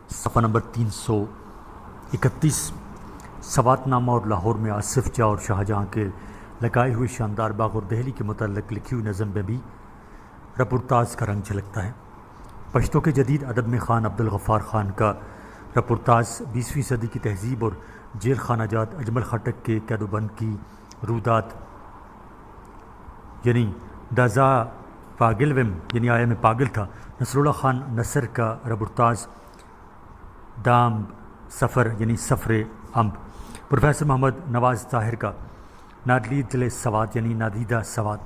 صفحہ نمبر 331 سوات نامہ اور لاہور میں آصف جاہ اور شاہجہاں کے لگائے ہوئے شاندار باغ اور دہلی کے متعلق لکھی ہوئی نظم میں بھی رپورتاژ کا رنگ جھلکتا ہے۔ پشتو کے جدید ادب میں خان عبدالغفار خان کا رپورتاژ 20ویں صدی کی تہذیب اور جیل خانہ جات اجمل خٹک کے قید و بند کی رودات یعنی دازا پاگلوم یعنی آیا میں پاگل تھا، نصر اللہ خان نصر کا رپورتاژ دام سفر یعنی سفر امب، پروفیسر محمد نواز طاہر کا نادلیدل سوات یعنی نادیدہ سوات،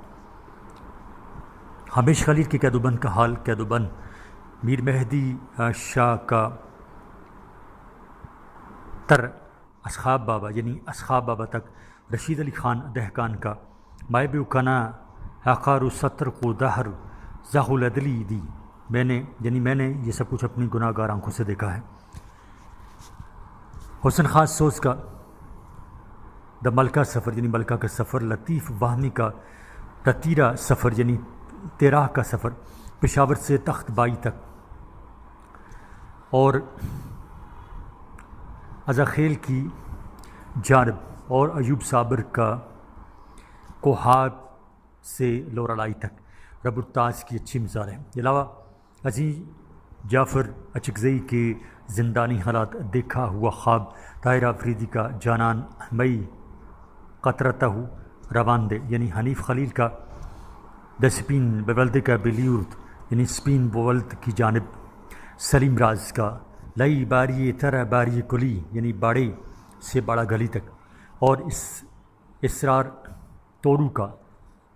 ہمیش خلیل کے قید و بند کا حال قید و بند، میر مہدی شاہ کا تر اصحاب بابا یعنی اصحاب بابا تک، رشید علی خان دہقان کا مائے بیوکنا عقار و ستر کو دہر ذاہل عدلی دی، میں نے یہ سب کچھ اپنی گناہ گار آنکھوں سے دیکھا ہے۔ حسن خاص سوز کا دا ملکہ سفر یعنی ملکہ کا سفر، لطیف واہمی کا تتیرا سفر یعنی تیراہ کا سفر، پشاور سے تخت بائی تک، اور ازاخیل کی جانب، اور ایوب صابر کا کوہات سے لورالائی تک رپورتاژ کی اچھی مثال ہے۔ اس کے علاوہ عزیز جعفر اچکزئی کے زندانی حالات، دیکھا ہوا خواب، طاہر آفریدی کا جانان مئی قطرتہ روان دے یعنی حنیف خلیل کا دسپین بولد کا بلیورد یعنی اسپین بولد کی جانب، سلیم راز کا لئی باری تر باری کلی یعنی باڑے سے باڑا گلی تک، اور اسرار توڑو کا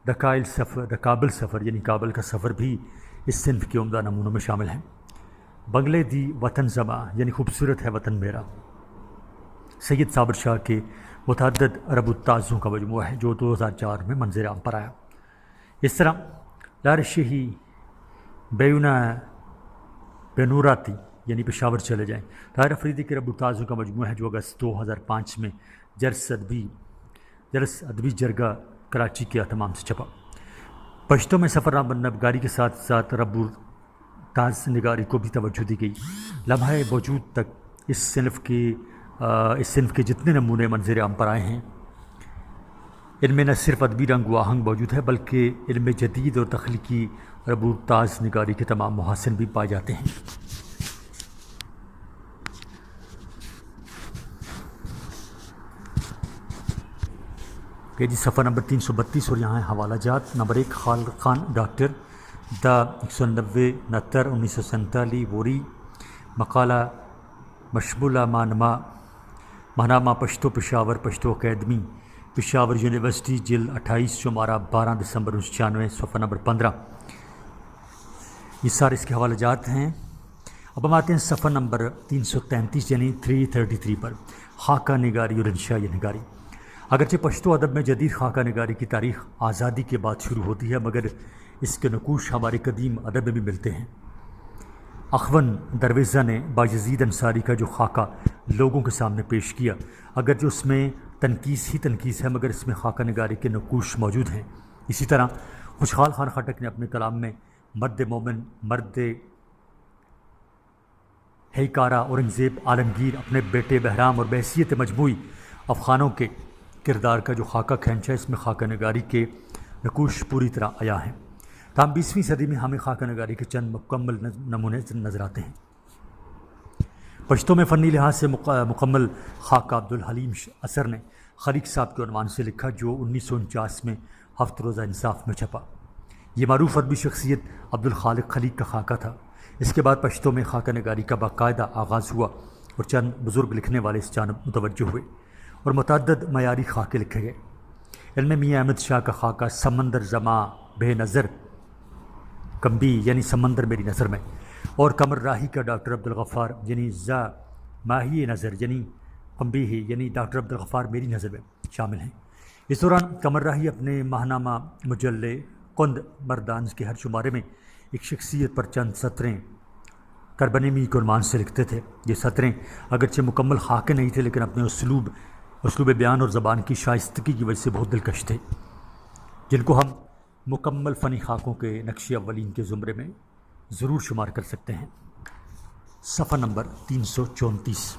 دا کابل سفر یعنی کابل کا سفر بھی اس صنف کے عمدہ نمونوں میں شامل ہیں۔ بنگلے دی وطن زماں یعنی خوبصورت ہے وطن میرا، سید صابر شاہ کے متعدد رپورتاژوں کا مجموعہ ہے جو 2004 میں منظر عام پر آیا۔ اس طرح لارشہی بیونا بینوراتی یعنی پشاور چلے جائیں، طاہر آفریدی کے رپورتاژوں کا مجموعہ ہے جو اگست 2005 میں جرس ادبی جرگہ کراچی کے اہتمام سے چھپا۔ پشتوں میں سفر نامہ نگاری کے ساتھ ساتھ رپورتاژ نگاری کو بھی توجہ دی گئی۔ لمحہ وجود تک اس صنف کے جتنے نمونے منظر عام پر آئے ہیں ان میں نہ صرف ادبی رنگ و آہنگ موجود ہے بلکہ ان میں جدید اور تخلیقی رپورتاژ نگاری کے تمام محاسن بھی پائے جاتے ہیں۔ کہ جی صفحہ نمبر 332 اور یہاں ہے حوالہ جات۔ نمبر 1 خالد خان ڈاکٹر دا 190 69 1947 ووری، مقالہ مشمولہ ماہنامہ پشتو پشاور پشتو اکیڈمی پشاور یونیورسٹی جلد 28 شمارہ 12 دسمبر 1996 صفحہ نمبر 15۔ یہ سارے اس کے حوالہ جات ہیں۔ اب ہم آتے ہیں صفحہ نمبر 333 یعنی 333 پر، خاکہ نگاری اور انشائی نگاری۔ اگرچہ پشتو ادب میں جدید خاکہ نگاری کی تاریخ آزادی کے بعد شروع ہوتی ہے، مگر اس کے نقوش ہمارے قدیم ادب میں بھی ملتے ہیں۔ اخون درویزہ نے بایزید انصاری کا جو خاکہ لوگوں کے سامنے پیش کیا، اگرچہ اس میں تنقیص ہے مگر اس میں خاکہ نگاری کے نقوش موجود ہیں۔ اسی طرح خوشحال خان خٹک نے اپنے کلام میں مرد مومن، مرد ہیکارہ اورنگزیب عالمگیر، اپنے بیٹے بہرام اور بحیثیت مجموعی افغانوں کے کردار کا جو خاکہ کھینچا ہے، اس میں خاکہ نگاری کے نقوش پوری طرح عیاں ہیں۔ تاہم 20ویں صدی میں ہمیں خاکہ نگاری کے چند مکمل نمونے نظر آتے ہیں۔ پشتوں میں فنی لحاظ سے مکمل خاکہ عبدالحلیم اثر نے خلیق صاحب کے عنوان سے لکھا جو 1949 میں ہفت روزہ انصاف میں چھپا۔ یہ معروف ادبی شخصیت عبدالخالق خلیق کا خاکہ تھا۔ اس کے بعد پشتوں میں خاکہ نگاری کا باقاعدہ آغاز ہوا اور چند بزرگ لکھنے والے اس جانب متوجہ ہوئے اور متعدد معیاری خاکے لکھے گئے۔ ان میں میاں احمد شاہ کا خاکہ سمندر زماں بے نظر کمبی یعنی سمندر میری نظر میں، اور قمر راہی کا ڈاکٹر عبدالغفار یعنی زا ماہی نظر یعنی کمبی یعنی ڈاکٹر عبدالغفار میری نظر میں شامل ہیں۔ اس دوران قمر راہی اپنے ماہنامہ مجلے قند مردانز کے ہر شمارے میں ایک شخصیت پر چند سطریں کربنیمی کے عنوان سے لکھتے تھے۔ یہ سطریں اگرچہ مکمل خاکے نہیں تھے لیکن اپنے اسلوب بیان اور زبان کی شائستگی کی وجہ سے بہت دلکش تھے، جن کو ہم مکمل فنی خاکوں کے نقش اولین کے زمرے میں ضرور شمار کر سکتے ہیں۔ صفحہ نمبر 334۔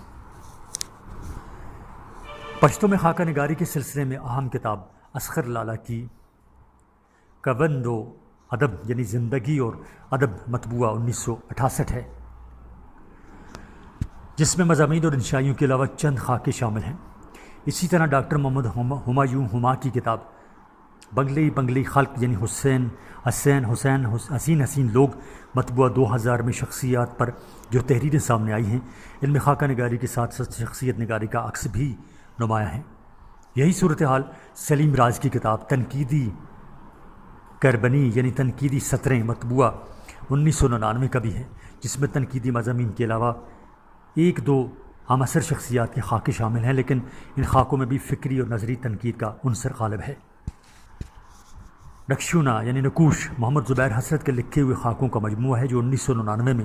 پشتو میں خاکہ نگاری کے سلسلے میں اہم کتاب اصغر لالہ کی کبند و ادب یعنی زندگی اور ادب مطبوعہ 1968 ہے، جس میں مضامین اور انشائیوں کے علاوہ چند خاکے شامل ہیں۔ اسی طرح ڈاکٹر محمد ہمایوں ہما کی کتاب بنگلی خلق یعنی حسین لوگ مطبوعہ 2000 میں شخصیات پر جو تحریریں سامنے آئی ہیں، ان میں خاکہ نگاری کے ساتھ ساتھ شخصیت نگاری کا عکس بھی نمایاں ہے۔ یہی صورتحال سلیم راز کی کتاب تنقیدی کربنی یعنی تنقیدی سطریں مطبوعہ 1999 کا بھی ہے، جس میں تنقیدی مضامین کے علاوہ ایک دو ہم اثر شخصیات کے خاکے شامل ہیں، لیکن ان خاکوں میں بھی فکری اور نظری تنقید کا عنصر غالب ہے۔ نقشونہ یعنی نقوش محمد زبیر حسرت کے لکھے ہوئے خاکوں کا مجموعہ ہے، جو 1999 میں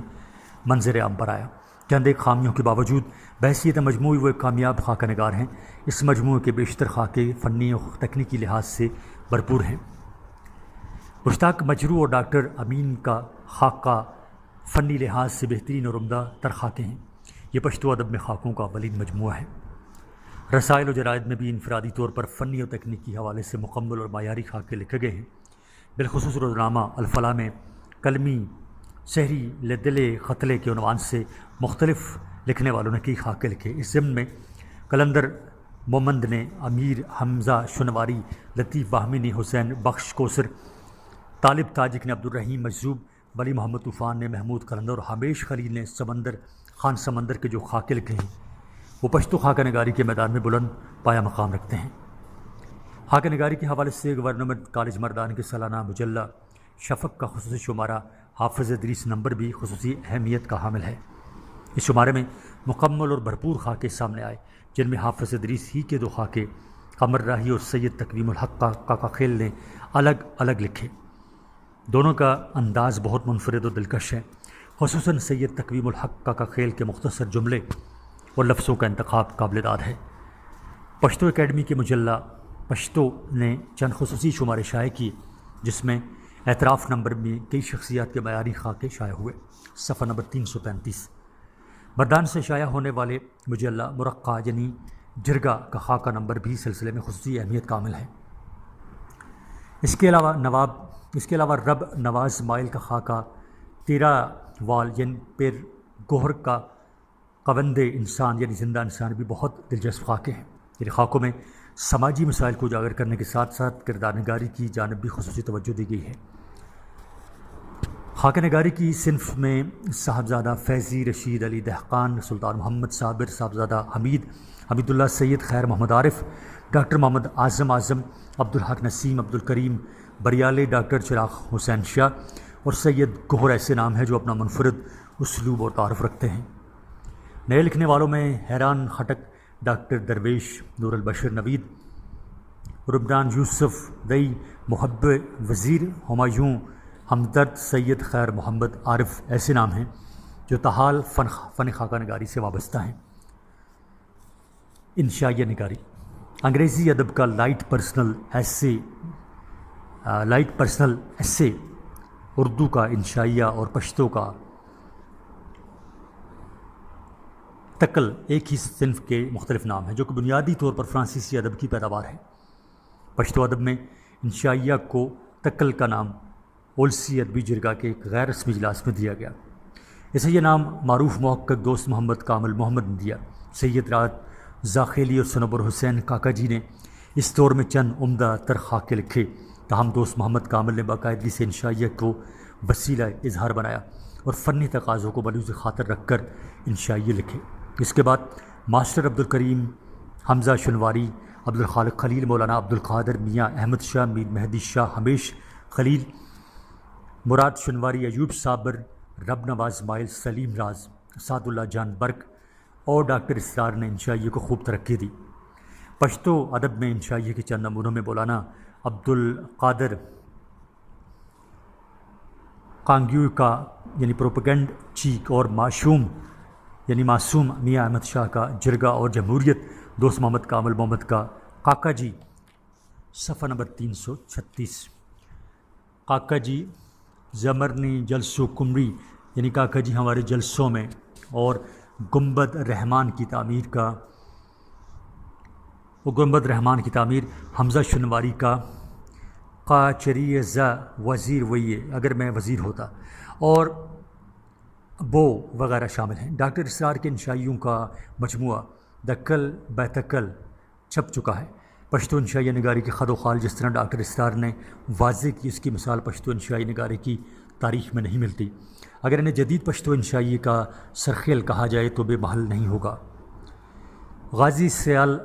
منظر عام پر آیا۔ چند ایک خامیوں کے باوجود بحیثیت مجموعی وہ ایک کامیاب خاکہ نگار ہیں۔ اس مجموعے کے بیشتر خاکے فنی اور تکنیکی لحاظ سے بھرپور ہیں۔ مشتاق مجروح اور ڈاکٹر امین کا خاکہ فنی لحاظ سے بہترین اور عمدہ تر خاکے ہیں۔ یہ پشتو ادب میں خاکوں کا ولید مجموعہ ہے۔ رسائل و جرائد میں بھی انفرادی طور پر فنی اور تکنیکی حوالے سے مکمل اور معیاری خاکے لکھے گئے ہیں۔ بالخصوص روزنامہ الفلاح میں قلمی شہری لدل قتلے کے عنوان سے مختلف لکھنے والوں نے کئی خاکے لکھے۔ اس ضمن میں قلندر مومند نے، امیر حمزہ شنواری، لطیف باہمی نے، حسین بخش کوثر، طالب تاجک نے، عبدالرحیم مجذوب، ولی محمد طوفان نے، محمود قلندر اور حمیش خلیل نے خان سمندر کے جو خاکے لکھے ہیں وہ پشتو خاکہ نگاری کے میدان میں بلند پایا مقام رکھتے ہیں۔ خاکہ نگاری کے حوالے سے گورنمنٹ کالج مردان کے سالانہ مجلہ شفق کا خصوصی شمارہ حافظ ادریس نمبر بھی خصوصی اہمیت کا حامل ہے۔ اس شمارے میں مکمل اور بھرپور خاکے سامنے آئے، جن میں حافظ ادریس ہی کے دو خاکے قمر راہی اور سید تقویم الحق کا خیل نے الگ الگ لکھے۔ دونوں کا انداز بہت منفرد اور دلکش ہے، خصوصاً سید تقویم الحق کا خیل کے مختصر جملے اور لفظوں کا انتخاب قابل داد ہے۔ پشتو اکیڈمی کے مجلہ پشتو نے چند خصوصی شمارے شائع کیے، جس میں اعتراف نمبر میں کئی شخصیات کے معیاری خاکے شائع ہوئے۔ صفحہ نمبر 335۔ مردان سے شائع ہونے والے مجلہ مرقع یعنی جرگہ کا خاکہ نمبر بھی سلسلے میں خصوصی اہمیت کا حامل ہے۔ اس کے علاوہ رب نواز مائل کا خاکہ 13 وال یعنی پیر گوہر کا قوند انسان یعنی زندہ انسان بھی بہت دلچسپ خاکے ہیں۔ ان خاکوں میں سماجی مسائل کو اجاگر کرنے کے ساتھ ساتھ کردار نگاری کی جانب بھی خصوصی توجہ دی گئی ہے۔ خاکہ نگاری کی صنف میں صاحبزادہ فیضی، رشید علی دہقان، سلطان محمد صابر، صاحبزادہ حمید اللہ سید، خیر محمد عارف، ڈاکٹر محمد اعظم، عبدالحق نسیم، عبدالکریم بریالے، ڈاکٹر چراغ حسین شاہ اور سید گوہر ایسے نام ہیں جو اپنا منفرد اسلوب اور تعارف رکھتے ہیں۔ نئے لکھنے والوں میں حیران خٹک، ڈاکٹر درویش، نور البشر نوید، رمضان یوسف دئی، محب وزیر، ہمایوں ہمدرد، سید خیر محمد عارف ایسے نام ہیں جو تاحال فن خاکہ نگاری سے وابستہ ہیں۔ انشائیہ نگاری انگریزی ادب کا لائٹ پرسنل ایسے، اردو کا انشائیہ اور پشتو کا تکل ایک ہی صنف کے مختلف نام ہیں، جو کہ بنیادی طور پر فرانسیسی ادب کی پیداوار ہے۔ پشتو ادب میں انشائیہ کو تکل کا نام اولسی ادبی جرگہ کے ایک غیر رسمی اجلاس میں دیا گیا۔ اسے یہ نام معروف محقق دوست محمد کامل محمد نے دیا۔ سید رات زاخیلی اور سنوبر حسین کاکا جی نے اس دور میں چند عمدہ تر خاکے لکھے، تاہم دوست محمد کامل نے باقاعدگی سے انشائیہ کو وسیلہ اظہار بنایا اور فنی تقاضوں کو ملحوظ خاطر رکھ کر انشائیہ لکھے۔ اس کے بعد ماسٹر عبدالکریم حمزہ شنواری، عبدالخالق خلیل، مولانا عبدالقادر میاں احمد شاہ، میر مہدی شاہ، ہمیش خلیل، مراد شنواری، ایوب صابر، رب نواز مائل، سلیم راز، سعد اللہ جان برق اور ڈاکٹر اسرار نے انشائیہ کو خوب ترقی دی۔ پشتو ادب میں انشائیہ کے چند نمونوں میں مولانا عبدالقادر کانگیو کا یعنی پروپیگنڈ چیک اور معصوم میاں احمد شاہ کا جرگہ اور جمہوریت، دوست محمد کامل محمد کا کاکا جی، صفحہ نمبر 336۔ کاکا جی زمرنی جلسو کمری یعنی کاکا جی ہمارے جلسوں میں اور گنبد رحمان کی تعمیر حمزہ شنواری کا قاچری ز وزیر ویے اگر میں وزیر ہوتا اور بو وغیرہ شامل ہیں۔ ڈاکٹر اسرار کے انشائیوں کا مجموعہ دکل بیتکل چھپ چکا ہے۔ پشتو انشائی نگاری کی خد و خال جس طرح ڈاکٹر اسرار نے واضح کی، اس کی مثال پشتو انشائی نگاری کی تاریخ میں نہیں ملتی۔ اگر انہیں جدید پشتو انشائی کا سرخیل کہا جائے تو بے محل نہیں ہوگا۔ غازی سیال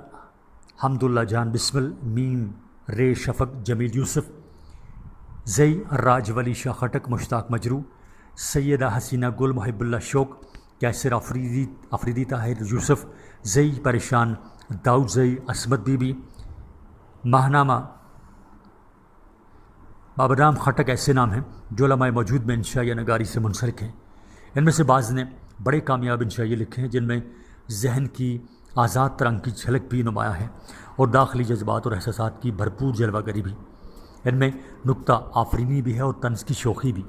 حمداللہ جان بسمل میم رے شفق جمیل یوسف زئی راج ولی شاہ خٹک مشتاق مجرو سیدہ حسینہ گل محب اللہ شوق کیسر افریدی طاہر یوسف زئی پریشان داؤد زئی عصمت بی بی ماہنامہ بابرام خٹک ایسے نام ہیں جو علماء موجود میں انشائیہ نگاری سے منسلک ہیں۔ ان میں سے بعض نے بڑے کامیاب انشائیے لکھے ہیں جن میں ذہن کی آزاد ترنگ کی جھلک بھی نمایاں ہے اور داخلی جذبات اور احساسات کی بھرپور جلوہ گری بھی۔ ان میں نکتہ آفرینی بھی ہے اور طنز کی شوخی بھی۔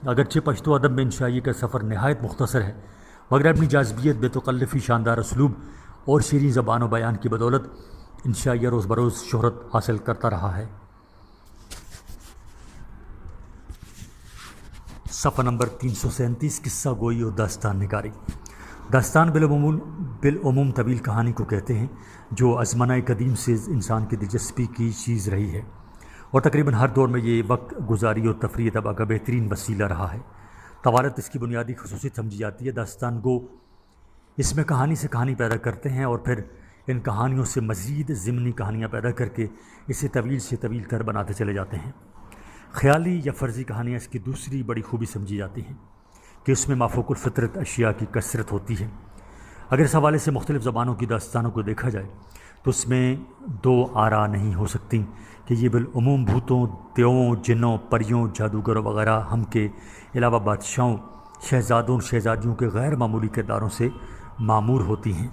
اگرچہ پشتو ادب میں انشائیے کا سفر نہایت مختصر ہے، مگر اپنی جاذبیت، بے تکلفی، شاندار اسلوب اور شیریں زبان و بیان کی بدولت انشائیہ روز بروز شہرت حاصل کرتا رہا ہے۔ صفحہ نمبر 337 قصہ گوئی اور داستان نگاری۔ داستان بالعموم طویل کہانی کو کہتے ہیں جو ازمنہ قدیم سے انسان کی دلچسپی کی چیز رہی ہے اور تقریباً ہر دور میں یہ وقت گزاری اور تفریح طبع کا بہترین وسیلہ رہا ہے۔ طوالت اس کی بنیادی خصوصیت سمجھی جاتی ہے۔ داستان گو اس میں کہانی سے کہانی پیدا کرتے ہیں اور پھر ان کہانیوں سے مزید ضمنی کہانیاں پیدا کر کے اسے طویل سے طویل تر بناتے چلے جاتے ہیں۔ خیالی یا فرضی کہانیاں اس کی دوسری بڑی خوبی سمجھی جاتی ہیں کہ اس میں مافوق الفطرت اشیاء کی کثرت ہوتی ہے۔ اگر اس حوالے سے مختلف زبانوں کی داستانوں کو دیکھا جائے تو اس میں دو آراء نہیں ہو سکتی کہ یہ بالعموم بھوتوں، دیووں، جنوں، پریوں، جادوگروں وغیرہ ہم کے علاوہ بادشاہوں، شہزادوں اور شہزادیوں کے غیر معمولی کرداروں سے معمور ہوتی ہیں۔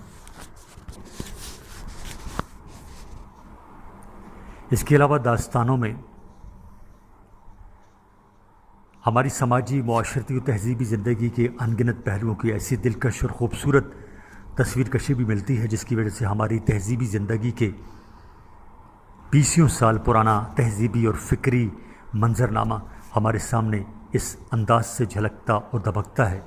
اس کے علاوہ داستانوں میں ہماری سماجی، معاشرتی اور تہذیبی زندگی کے ان گنت پہلوؤں کی ایسی دلکش اور خوبصورت تصویر کشی بھی ملتی ہے جس کی وجہ سے ہماری تہذیبی زندگی کے 20 سال پرانا تہذیبی اور فکری منظرنامہ ہمارے سامنے اس انداز سے جھلکتا اور دبکتا ہے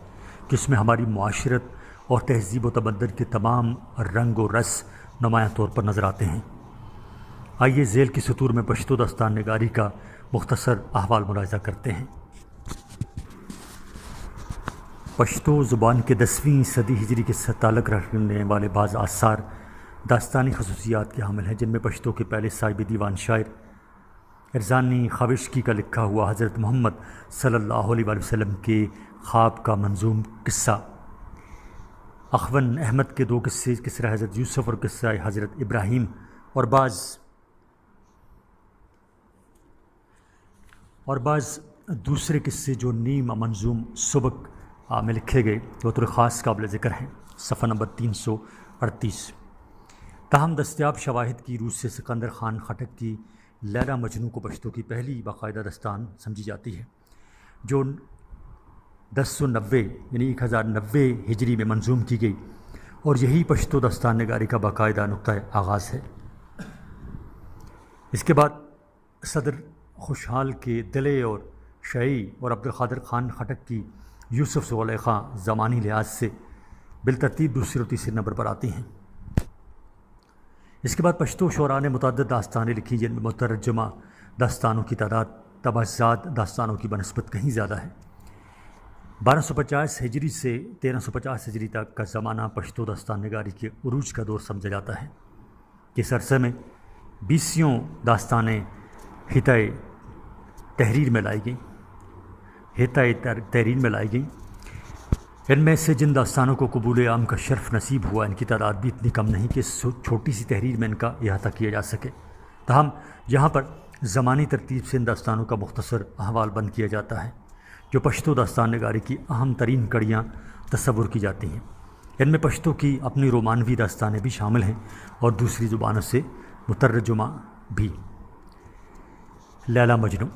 کہ اس میں ہماری معاشرت اور تہذیب و تمدن کے تمام رنگ و رس نمایاں طور پر نظر آتے ہیں۔ آئیے ذیل کی سطور میں پشتو داستان نگاری کا مختصر احوال ملاحظہ کرتے ہیں۔ پشتو زبان کے 10ویں صدی ہجری کے ساتھ تعلق رکھنے والے بعض آثار داستانی خصوصیات کے حامل ہیں جن میں پشتو کے پہلے صاحب دیوان شاعر ارزانی خاوشکی کا لکھا ہوا حضرت محمد صلی اللہ علیہ وآلہ وسلم کے خواب کا منظوم قصہ، اخون احمد کے 2 قصے، قصہ حضرت یوسف اور قصہ حضرت ابراہیم، اور بعض دوسرے قصے جو نیم منظوم سبک میں لکھے گئے بطور خاص قابل ذکر ہیں۔ صفحہ نمبر 338۔ تاہم دستیاب شواہد کی روح سے سکندر خان خٹک کی لیلا مجنوں کو پشتو کی پہلی باقاعدہ داستان سمجھی جاتی ہے جو 1090 یعنی 1090 ہجری میں منظوم کی گئی اور یہی پشتو داستان نگاری کا باقاعدہ نقطۂ آغاز ہے۔ اس کے بعد صدر خوشحال کے دلے اور شعی اور عبدالقادر خان خٹک کی یوسف زلیخا زمانی لحاظ سے بالترتیب دوسرے اور تیسرے نمبر پر آتی ہیں۔ اس کے بعد پشتو شعراء نے متعدد داستانیں لکھی جن میں مترجمہ داستانوں کی تعداد تبعزاد داستانوں کی بنسبت کہیں زیادہ ہے۔ 1250 ہجری سے 1350 ہجری تک کا زمانہ پشتو داستان نگاری کے عروج کا دور سمجھا جاتا ہے۔ اس عرصے میں 20 داستانیں حتۂ تحریر میں لائی گئیں۔ ان میں سے جن داستانوں کو قبول عام کا شرف نصیب ہوا ان کی تعداد بھی اتنی کم نہیں کہ چھوٹی سی تحریر میں ان کا احاطہ کیا جا سکے۔ تاہم یہاں پر زمانی ترتیب سے ان داستانوں کا مختصر احوال بند کیا جاتا ہے جو پشتو داستان نگاری کی اہم ترین کڑیاں تصور کی جاتی ہیں۔ ان میں پشتو کی اپنی رومانوی داستانیں بھی شامل ہیں اور دوسری زبانوں سے مترجمہ بھی۔ لیلا مجنوں۔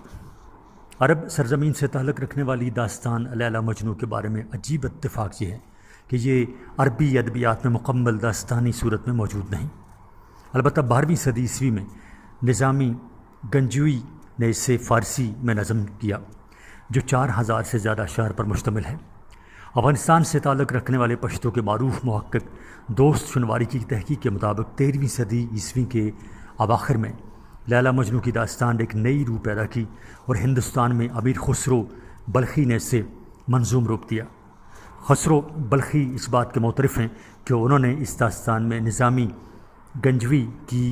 عرب سرزمین سے تعلق رکھنے والی داستان لیلا مجنوں کے بارے میں عجیب اتفاق یہ ہے کہ یہ عربی ادبیات میں مکمل داستانی صورت میں موجود نہیں۔ البتہ 12ویں صدی عیسوی میں نظامی گنجوی نے اسے فارسی میں نظم کیا جو 4000 سے زیادہ اشعار پر مشتمل ہے۔ افغانستان سے تعلق رکھنے والے پشتو کے معروف محقق دوست شنواری کی تحقیق کے مطابق 13ویں صدی عیسوی کے اواخر میں لیلا مجنو کی داستان نے ایک نئی روح پیدا کی اور ہندوستان میں امیر خسرو بلخی نے اسے منظوم روپ دیا۔ خسرو بلخی اس بات کے معترف ہیں کہ انہوں نے اس داستان میں نظامی گنجوی کی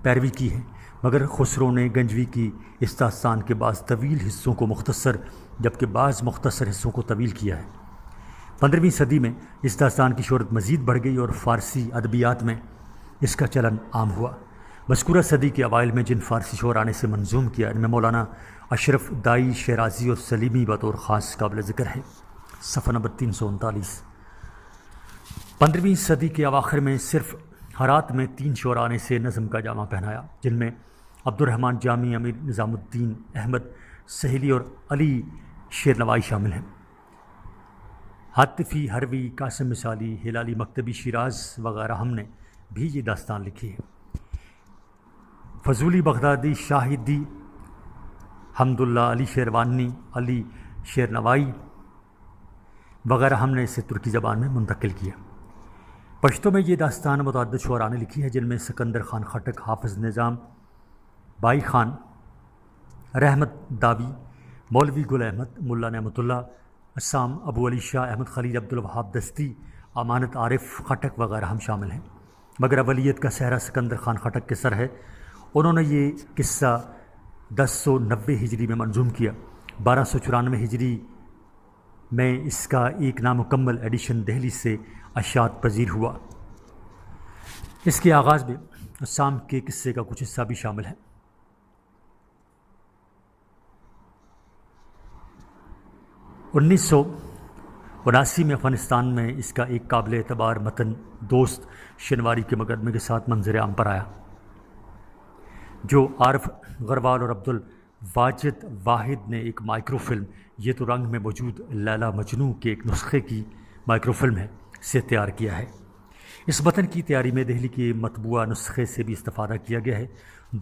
پیروی کی ہے، مگر خسرو نے گنجوی کی اس داستان کے بعض طویل حصوں کو مختصر جبکہ بعض مختصر حصوں کو طویل کیا ہے۔ 15ویں صدی میں اس داستان کی شہرت مزید بڑھ گئی اور فارسی ادبیات میں اس کا چلن عام ہوا۔ مذکورہ صدی کے اوائل میں جن فارسی شعراء نے اسے منظوم کیا ان میں مولانا اشرف دائی شیرازی اور سلیمی بطور خاص قابل ذکر ہے۔ صفحہ نمبر 339۔ 15ویں صدی کے اواخر میں صرف ہرات میں 3 شعراء نے اسے نظم کا جامہ پہنایا، جن میں عبد الرحمن جامی، امیر نظام الدین احمد سہیلی اور علی شیرنوائی شامل ہیں۔ حاتفی، ہروی، قاسم مثالی، ہلالی مکتبی شیراز وغیرہ ہم نے بھی یہ داستان لکھی ہے۔ فضولی بغدادی، شاہدی، حمداللہ، علی شیروانی، علی شیرنوائی وغیرہ ہم نے اسے ترکی زبان میں منتقل کیا۔ پشتو میں یہ داستان متعدد شعراء نے لکھی ہے، جن میں سکندر خان خٹک، حافظ نظام، بائی خان، رحمت داوی، مولوی گل احمد، ملا نعمت اللہ، اسام، ابو علی شاہ، احمد خلیل، عبدالوہاب دستی، امانت عارف خٹک وغیرہ ہم شامل ہیں۔ مگر اولیت کا صحرا سکندر خان خٹک کے سر ہے۔ انہوں نے یہ قصہ 1090 ہجری میں منظوم کیا۔ 1294 ہجری میں اس کا ایک نامکمل ایڈیشن دہلی سے اشاعت پذیر ہوا۔ اس کے آغاز میں اسام کے قصے کا کچھ حصہ بھی شامل ہے۔ 1979 میں افغانستان میں اس کا ایک قابل اعتبار متن دوست شنواری کے مقدمے کے ساتھ منظر عام پر آیا، جو عارف غروال اور عبدالواجد واحد نے ایک مائکرو فلم یہ تو رنگ میں موجود لیلا مجنو کے ایک نسخے کی مائکرو فلم ہے سے تیار کیا ہے۔ اس متن کی تیاری میں دہلی کے مطبوعہ نسخے سے بھی استفادہ کیا گیا ہے۔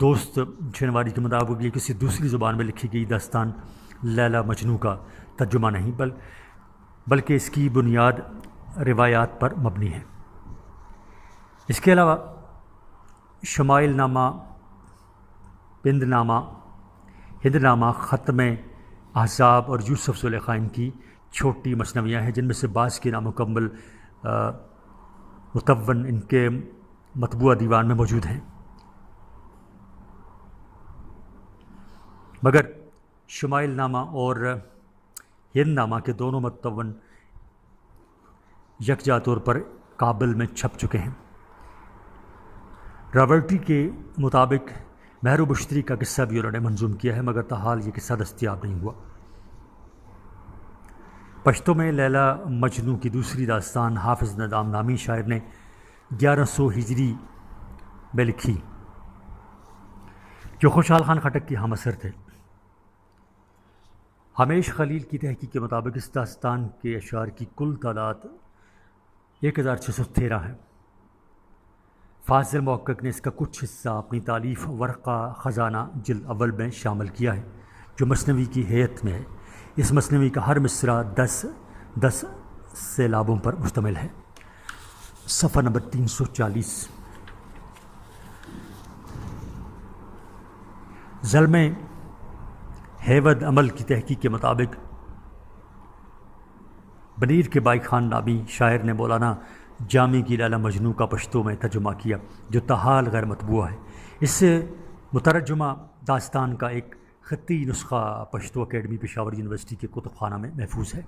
دوست شنواری کے مطابق یہ کسی دوسری زبان میں لکھی گئی داستان لیلا مجنو کا ترجمہ نہیں بلکہ اس کی بنیاد روایات پر مبنی ہے۔ اس کے علاوہ شمائل نامہ، پند نامہ، ہند نامہ، ختم احزاب اور یوسف زلیخا کی چھوٹی مثنویاں ہیں، جن میں سے بعض کے نامکمل متون ان کے مطبوعہ دیوان میں موجود ہیں، مگر شمائل نامہ اور ہند نامہ کے دونوں متون یکجا طور پر کابل میں چھپ چکے ہیں۔ راورٹی کے مطابق مہر و بشتری کا قصہ بھی انہوں نے منظوم کیا ہے، مگر تاحال یہ قصہ دستیاب نہیں ہوا۔ پشتو میں لیلا مجنو کی دوسری داستان حافظ نظام نامی شاعر نے 1100 ہجری میں لکھی، جو خوشحال خان خٹک کی ہم اثر تھے۔ ہمیش خلیل کی تحقیق کے مطابق اس داستان کے اشعار کی کل تعداد 1613 ہے۔ فاضل محقق نے اس کا کچھ حصہ اپنی تالیف ورقہ خزانہ جلد اول میں شامل کیا ہے، جو مثنوی کی حیت میں ہے۔ اس مثنوی کا ہر مصرع 10 سیلابوں پر مشتمل ہے۔ صفحہ نمبر 340۔ ظلم ہیود عمل کی تحقیق کے مطابق بنیر کے بائی خان نامی شاعر نے مولانا جامی کی لیلا مجنو کا پشتو میں ترجمہ کیا، جو تاحال غیر مطبوع ہے۔ اس سے مترجمہ داستان کا ایک خطی نسخہ پشتو اکیڈمی پشاور یونیورسٹی کے کتب خانہ میں محفوظ ہے۔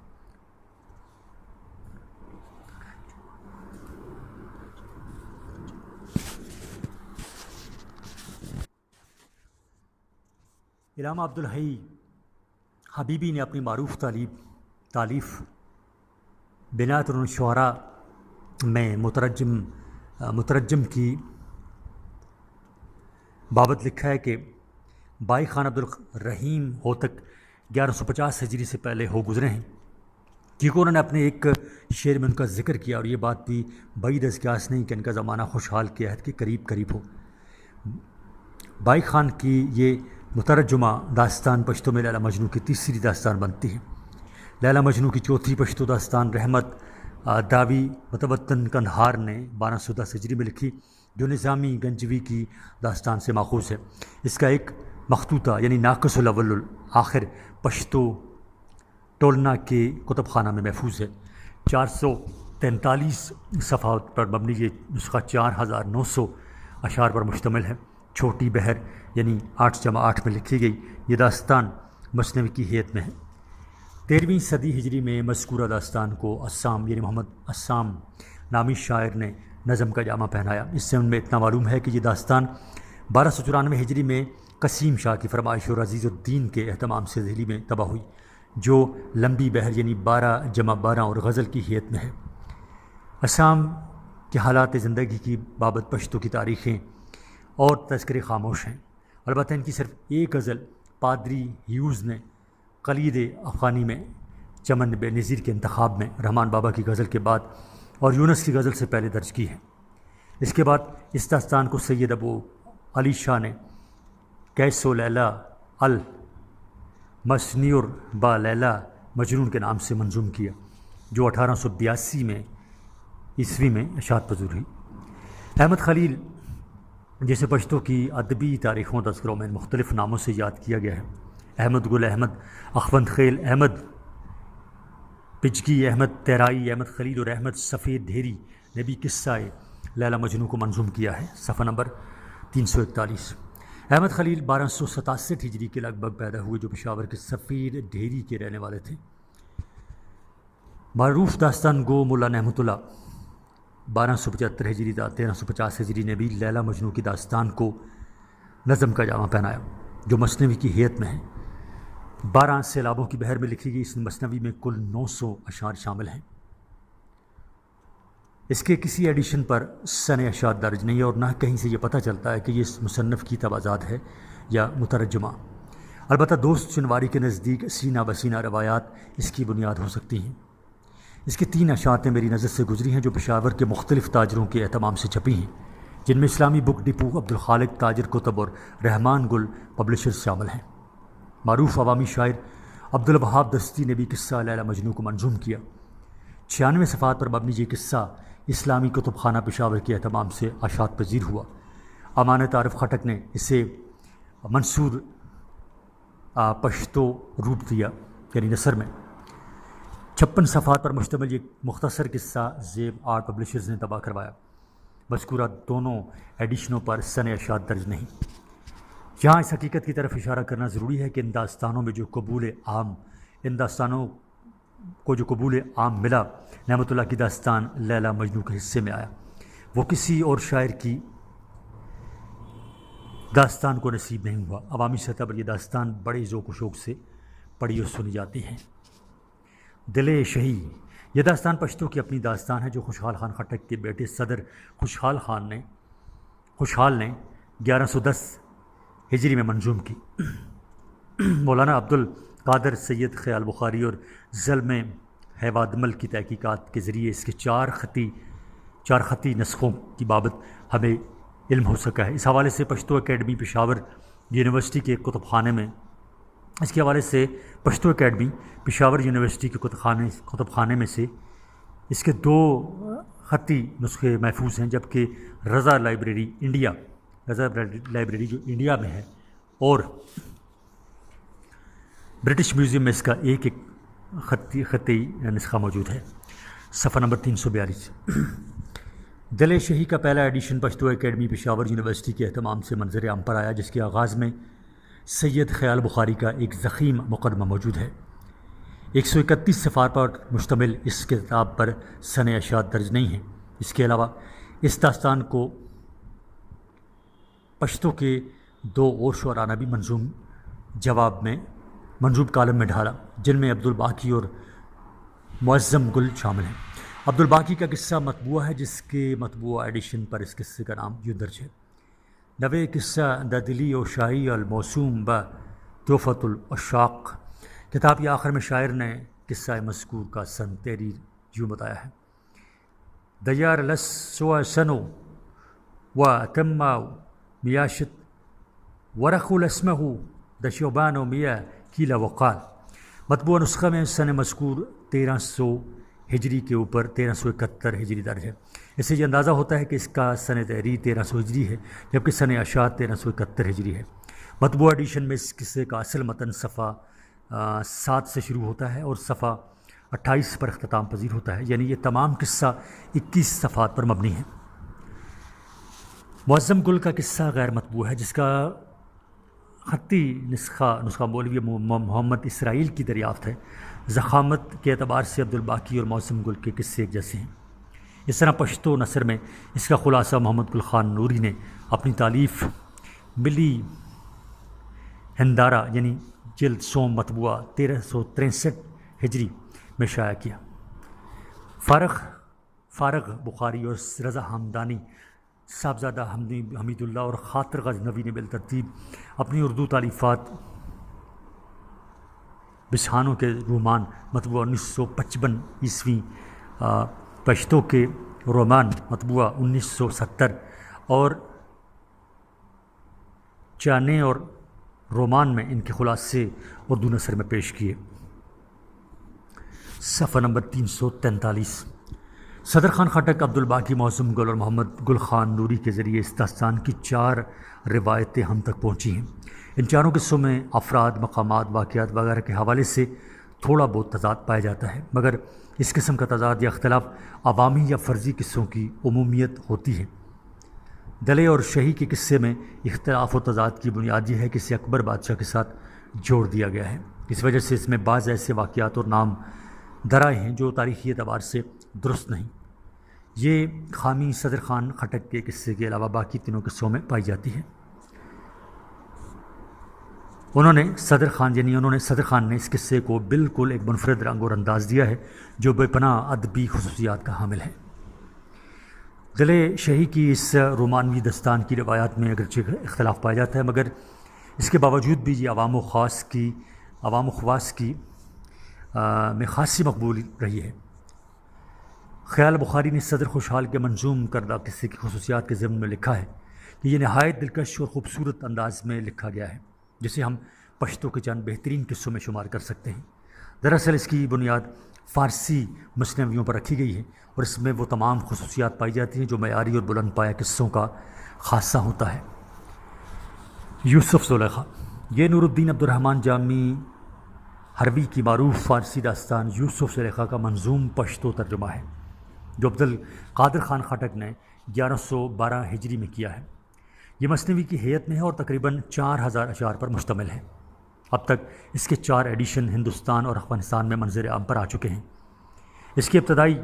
علامہ عبدالحی حبیبی نے اپنی معروف تالیف بنات الشعراء میں مترجم کی بابت لکھا ہے کہ بائی خان عبدالرحیم ہوتک 1150 ہجری سے پہلے ہو گزرے ہیں۔ کیونکہ انہوں نے اپنے ایک شعر میں ان کا ذکر کیا، اور یہ بات بھی بعید از قیاس نہیں کہ ان کا زمانہ خوشحال کے عہد کے قریب قریب ہو۔ بائی خان کی یہ مترجمہ داستان پشتو میں لیلا مجنوں کی تیسری داستان بنتی ہے۔ لیلا مجنوں کی چوتھی پشتو داستان رحمت داوی متوطن کندھار نے 1210 ہجری میں لکھی، جو نظامی گنجوی کی داستان سے ماخوذ ہے۔ اس کا ایک مخطوطہ یعنی ناقص الاول الآخر پشتو ٹولنا کے کتب خانہ میں محفوظ ہے۔ 443 صفحات پر مبنی یہ نسخہ 4900 اشعار پر مشتمل ہے۔ چھوٹی بحر یعنی 8×8 میں لکھی گئی یہ داستان مثنوی کی حیت میں ہے۔ 13ویں صدی ہجری میں مذکورہ داستان کو عصام یعنی محمد عصام نامی شاعر نے نظم کا جامہ پہنایا۔ اس سے ان میں اتنا معلوم ہے کہ یہ داستان 1294 ہجری میں قسیم شاہ کی فرمائش اور عزیز الدین کے اہتمام سے دہلی میں طبع ہوئی، جو لمبی بحر یعنی 12×12 اور غزل کی حیت میں ہے۔ عصام کے حالات زندگی کی بابت پشتو کی تاریخیں اور تذکرے خاموش ہیں، البتہ ان کی صرف ایک غزل پادری ہیوز نے قلید افغانی میں چمن بے نظیر کے انتخاب میں رحمان بابا کی غزل کے بعد اور یونس کی غزل سے پہلے درج کی ہے۔ اس کے بعد اس داستان کو سید ابو علی شاہ نے کیسو لیلا المسنیور با لیلا مجنون کے نام سے منظوم کیا، جو 1882 میں عیسوی میں اشاعت پذیر ہوئی۔ احمد خلیل جسے پشتو کی ادبی تاریخوں تذکروں میں مختلف ناموں سے یاد کیا گیا ہے، احمد گل احمد، اخوند خیل احمد پچگی، احمد تیرائی، احمد خلیل اور احمد سفید ڈھیری نے بھی قصہ لیلا مجنوں کو منظوم کیا ہے۔ صفحہ نمبر 341۔ احمد خلیل 1267 ہجری کے لگ بھگ پیدا ہوئے، جو پشاور کے سفید ڈھیری کے رہنے والے تھے۔ معروف داستان گو مولا نعمت اللہ 1275 ہجری تا 1350 ہجری نے بھی لیلا مجنوں کی داستان کو نظم کا جامہ پہنایا، جو مثنوی کی حیت میں ہے۔ 12 سیلابوں کی بحر میں لکھی گئی اس مثنوی میں کل 900 اشعار شامل ہیں۔ اس کے کسی ایڈیشن پر سن اشاعت درج نہیں ہے، اور نہ کہیں سے یہ پتہ چلتا ہے کہ یہ اس مصنف کی توازاد ہے یا مترجمہ۔ البتہ دوست چنواری کے نزدیک سینہ بسینہ روایات اس کی بنیاد ہو سکتی ہیں۔ اس کی 3 اشاعتیں میری نظر سے گزری ہیں، جو پشاور کے مختلف تاجروں کے اہتمام سے چھپی ہیں، جن میں اسلامی بک ڈپو، عبدالخالق تاجر کتب اور رحمان گل پبلشرز شامل ہیں۔ معروف عوامی شاعر عبدالوہاب دستی نے بھی قصہ لیلا مجنوں کو منظوم کیا۔ 96 صفحات پر مبنی یہ قصہ اسلامی کتب خانہ پشاور کے اہتمام سے اشاعت پذیر ہوا۔ امانت عارف خٹک نے اسے منصور پشتو روپ دیا یعنی نثر میں۔ 56 صفحات پر مشتمل یہ مختصر قصہ زیب آرٹ پبلشرز نے طبع کروایا۔ مذکورہ دونوں ایڈیشنوں پر سن اشاعت درج نہیں۔ یہاں اس حقیقت کی طرف اشارہ کرنا ضروری ہے کہ ان داستانوں کو جو قبول عام ملا، نعمت اللہ کی داستان لیلا مجنوں کے حصے میں آیا، وہ کسی اور شاعر کی داستان کو نصیب نہیں ہوا۔ عوامی سطح پر یہ داستان بڑے ذوق و شوق سے پڑھی اور سنی جاتی ہے۔ دل شہی یہ داستان پشتو کی اپنی داستان ہے، جو خوشحال خان خٹک کے بیٹے صدر خوشحال نے 1110 ہجری میں منظوم کی۔ مولانا عبدالقادر سید خیال بخاری اور ظلم حیوادمل کی تحقیقات کے ذریعے اس کے 4 خطی نسخوں کی بابت ہمیں علم ہو سکا ہے۔ اس حوالے سے پشتو اکیڈمی پشاور یونیورسٹی کے کتب خانے میں کتب خانے میں سے اس کے 2 خطی نسخے محفوظ ہیں، جبکہ رضا لائبریری جو انڈیا میں ہے اور برٹش میوزیم میں اس کا ایک خطی نسخہ موجود ہے۔ صفحہ نمبر 342۔ دل شہی کا پہلا edition Pashto academy Peshawar university کے اہتمام سے منظر عام پر آیا، جس کے آغاز میں سید خیال بخاری کا ایک ضخیم مقدمہ موجود ہے۔ 131 صفحات پر مشتمل اس کتاب پر سن اشاعت درج نہیں ہیں۔ اس کے علاوہ اس داستان کو پشتو کے 2 اور شعراء نے بھی منظوم کالم میں ڈھالا، جن میں عبدالباقی اور معظم گل شامل ہیں۔ عبدالباقی کا قصہ مطبوعہ ہے، جس کے مطبوعہ ایڈیشن پر اس قصے کا نام یوں درج ہے: نوے قصہ دا دلی و شاہی الموسوم ب تحفۃ العشاق۔ کتاب کے آخر میں شاعر نے قصہ مذکور کا سن تحریر یوں بتایا ہے: دیار لس سوا سنو و تما میاشت ورخل اسمہ دشوبان و میا کیلا وقال. مطبوعہ نسخہ میں سن مذکور 1300 ہجری کے اوپر 1371 ہجری درج ہے. اس سے یہ اندازہ ہوتا ہے کہ اس کا سن تحریر 1300 ہجری ہے، جبکہ سن اشاعت 1371 ہجری ہے. مطبوعہ ایڈیشن میں اس قصے کا اصل متن صفحہ 7 سے شروع ہوتا ہے اور صفحہ 28 پر اختتام پذیر ہوتا ہے، یعنی یہ تمام قصہ 21 صفحات پر مبنی ہے. معظم گل کا قصہ غیر مطبوع ہے، جس کا خطی نسخہ مولوی محمد اسرائیل کی دریافت ہے. ضخامت کے اعتبار سے عبدالباقی اور معظم گل کے قصے ایک جیسے ہیں. اس طرح پشتو نثر میں اس کا خلاصہ محمد گل خان نوری نے اپنی تالیف ملی ہندارہ یعنی جلد سوم مطبوعہ 1363 ہجری میں شائع کیا. فارغ بخاری اور رضا ہمدانی، صاحبزادہ حمید اللہ اور خاطر غزنوی نے بالترتیب اپنی اردو تالیفات بسحانوں کے رومان مطبوعہ 1955 عیسوی، پشتو کے رومان مطبوعہ 1970 اور چانے اور رومان میں ان کے خلاصے اردو نثر میں پیش کیے. صفحہ نمبر 343. صدر خان خٹک، عبدالباقی، معظم گل اور محمد گل خان نوری کے ذریعے اس داستان کی 4 روایتیں ہم تک پہنچی ہیں. ان چاروں قصوں میں افراد، مقامات، واقعات وغیرہ کے حوالے سے تھوڑا بہت تضاد پایا جاتا ہے، مگر اس قسم کا تضاد یا اختلاف عوامی یا فرضی قصوں کی عمومیت ہوتی ہے. دلے اور شہی کے قصے میں اختلاف و تضاد کی بنیاد یہ ہے کہ اسے اکبر بادشاہ کے ساتھ جوڑ دیا گیا ہے. اس وجہ سے اس میں بعض ایسے واقعات اور نام درائے ہیں جو تاریخی اعتبار سے درست نہیں. یہ خامی صدر خان خٹک کے قصے کے علاوہ باقی تینوں قصوں میں پائی جاتی ہے. انہوں نے صدر خان نے اس قصے کو بالکل ایک منفرد رنگ اور انداز دیا ہے جو بے پناہ ادبی خصوصیات کا حامل ہے. دلے شہی کی اس رومانوی داستان کی روایات میں اگرچہ اختلاف پایا جاتا ہے، مگر اس کے باوجود بھی یہ عوام و خواص کی میں خاصی مقبول رہی ہے. خیال بخاری نے صدر خوشحال کے منظوم کردہ قصے کی خصوصیات کے ضمن میں لکھا ہے کہ یہ نہایت دلکش اور خوبصورت انداز میں لکھا گیا ہے، جسے ہم پشتو کے چند بہترین قصوں میں شمار کر سکتے ہیں. دراصل اس کی بنیاد فارسی مثنویوں پر رکھی گئی ہے اور اس میں وہ تمام خصوصیات پائی جاتی ہیں جو معیاری اور بلند پایہ قصوں کا خاصہ ہوتا ہے. یوسف زلیخا. یہ نور الدین عبدالرحمن جامی حروی کی معروف فارسی داستان یوسف زلیخا کا منظوم پشتو ترجمہ ہے، جو عبدالقادر خان خٹک نے 1112 ہجری میں کیا ہے. یہ مثنوی کی حیت میں ہے اور تقریباً 4000 اشعار پر مشتمل ہے. اب تک اس کے 4 ایڈیشن ہندوستان اور افغانستان میں منظر عام پر آ چکے ہیں. اس کی ابتدائی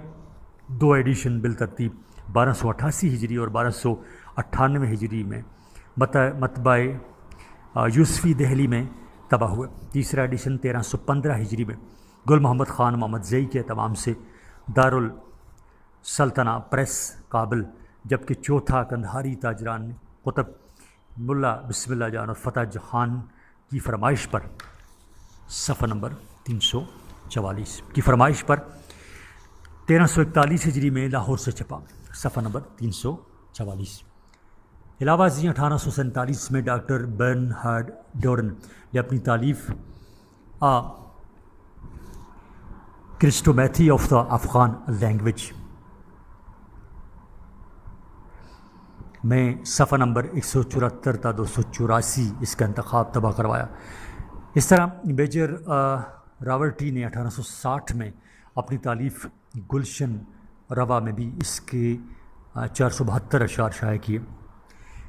2 ایڈیشن بالترتیب 1288 ہجری اور 1298 ہجری میں مطبع یوسفی دہلی میں طبع ہوئے. تیسرا ایڈیشن 1315 ہجری میں گل محمد خان محمد زئی کے اہتمام سے دارالسلطنہ پریس کابل، جبکہ چوتھا کندھاری تاجران قطب ملا بسم اللہ جان اور فتح خان کی فرمائش پر صفحہ نمبر 344 کی فرمائش پر 1341 ہجری میں لاہور سے چھپا. صفحہ نمبر 344. علاوہ ازیں 1847 میں ڈاکٹر برنہارڈ ڈورن نے اپنی تالیف کرسٹومیتھی آف دا افغان لینگویج میں صفحہ نمبر 174 تا 284 اس کا انتخاب طبع کروایا. اس طرح میجر راورٹی نے 1860 میں اپنی تالیف گلشن روا میں بھی اس کے 472 اشعار شائع کیے.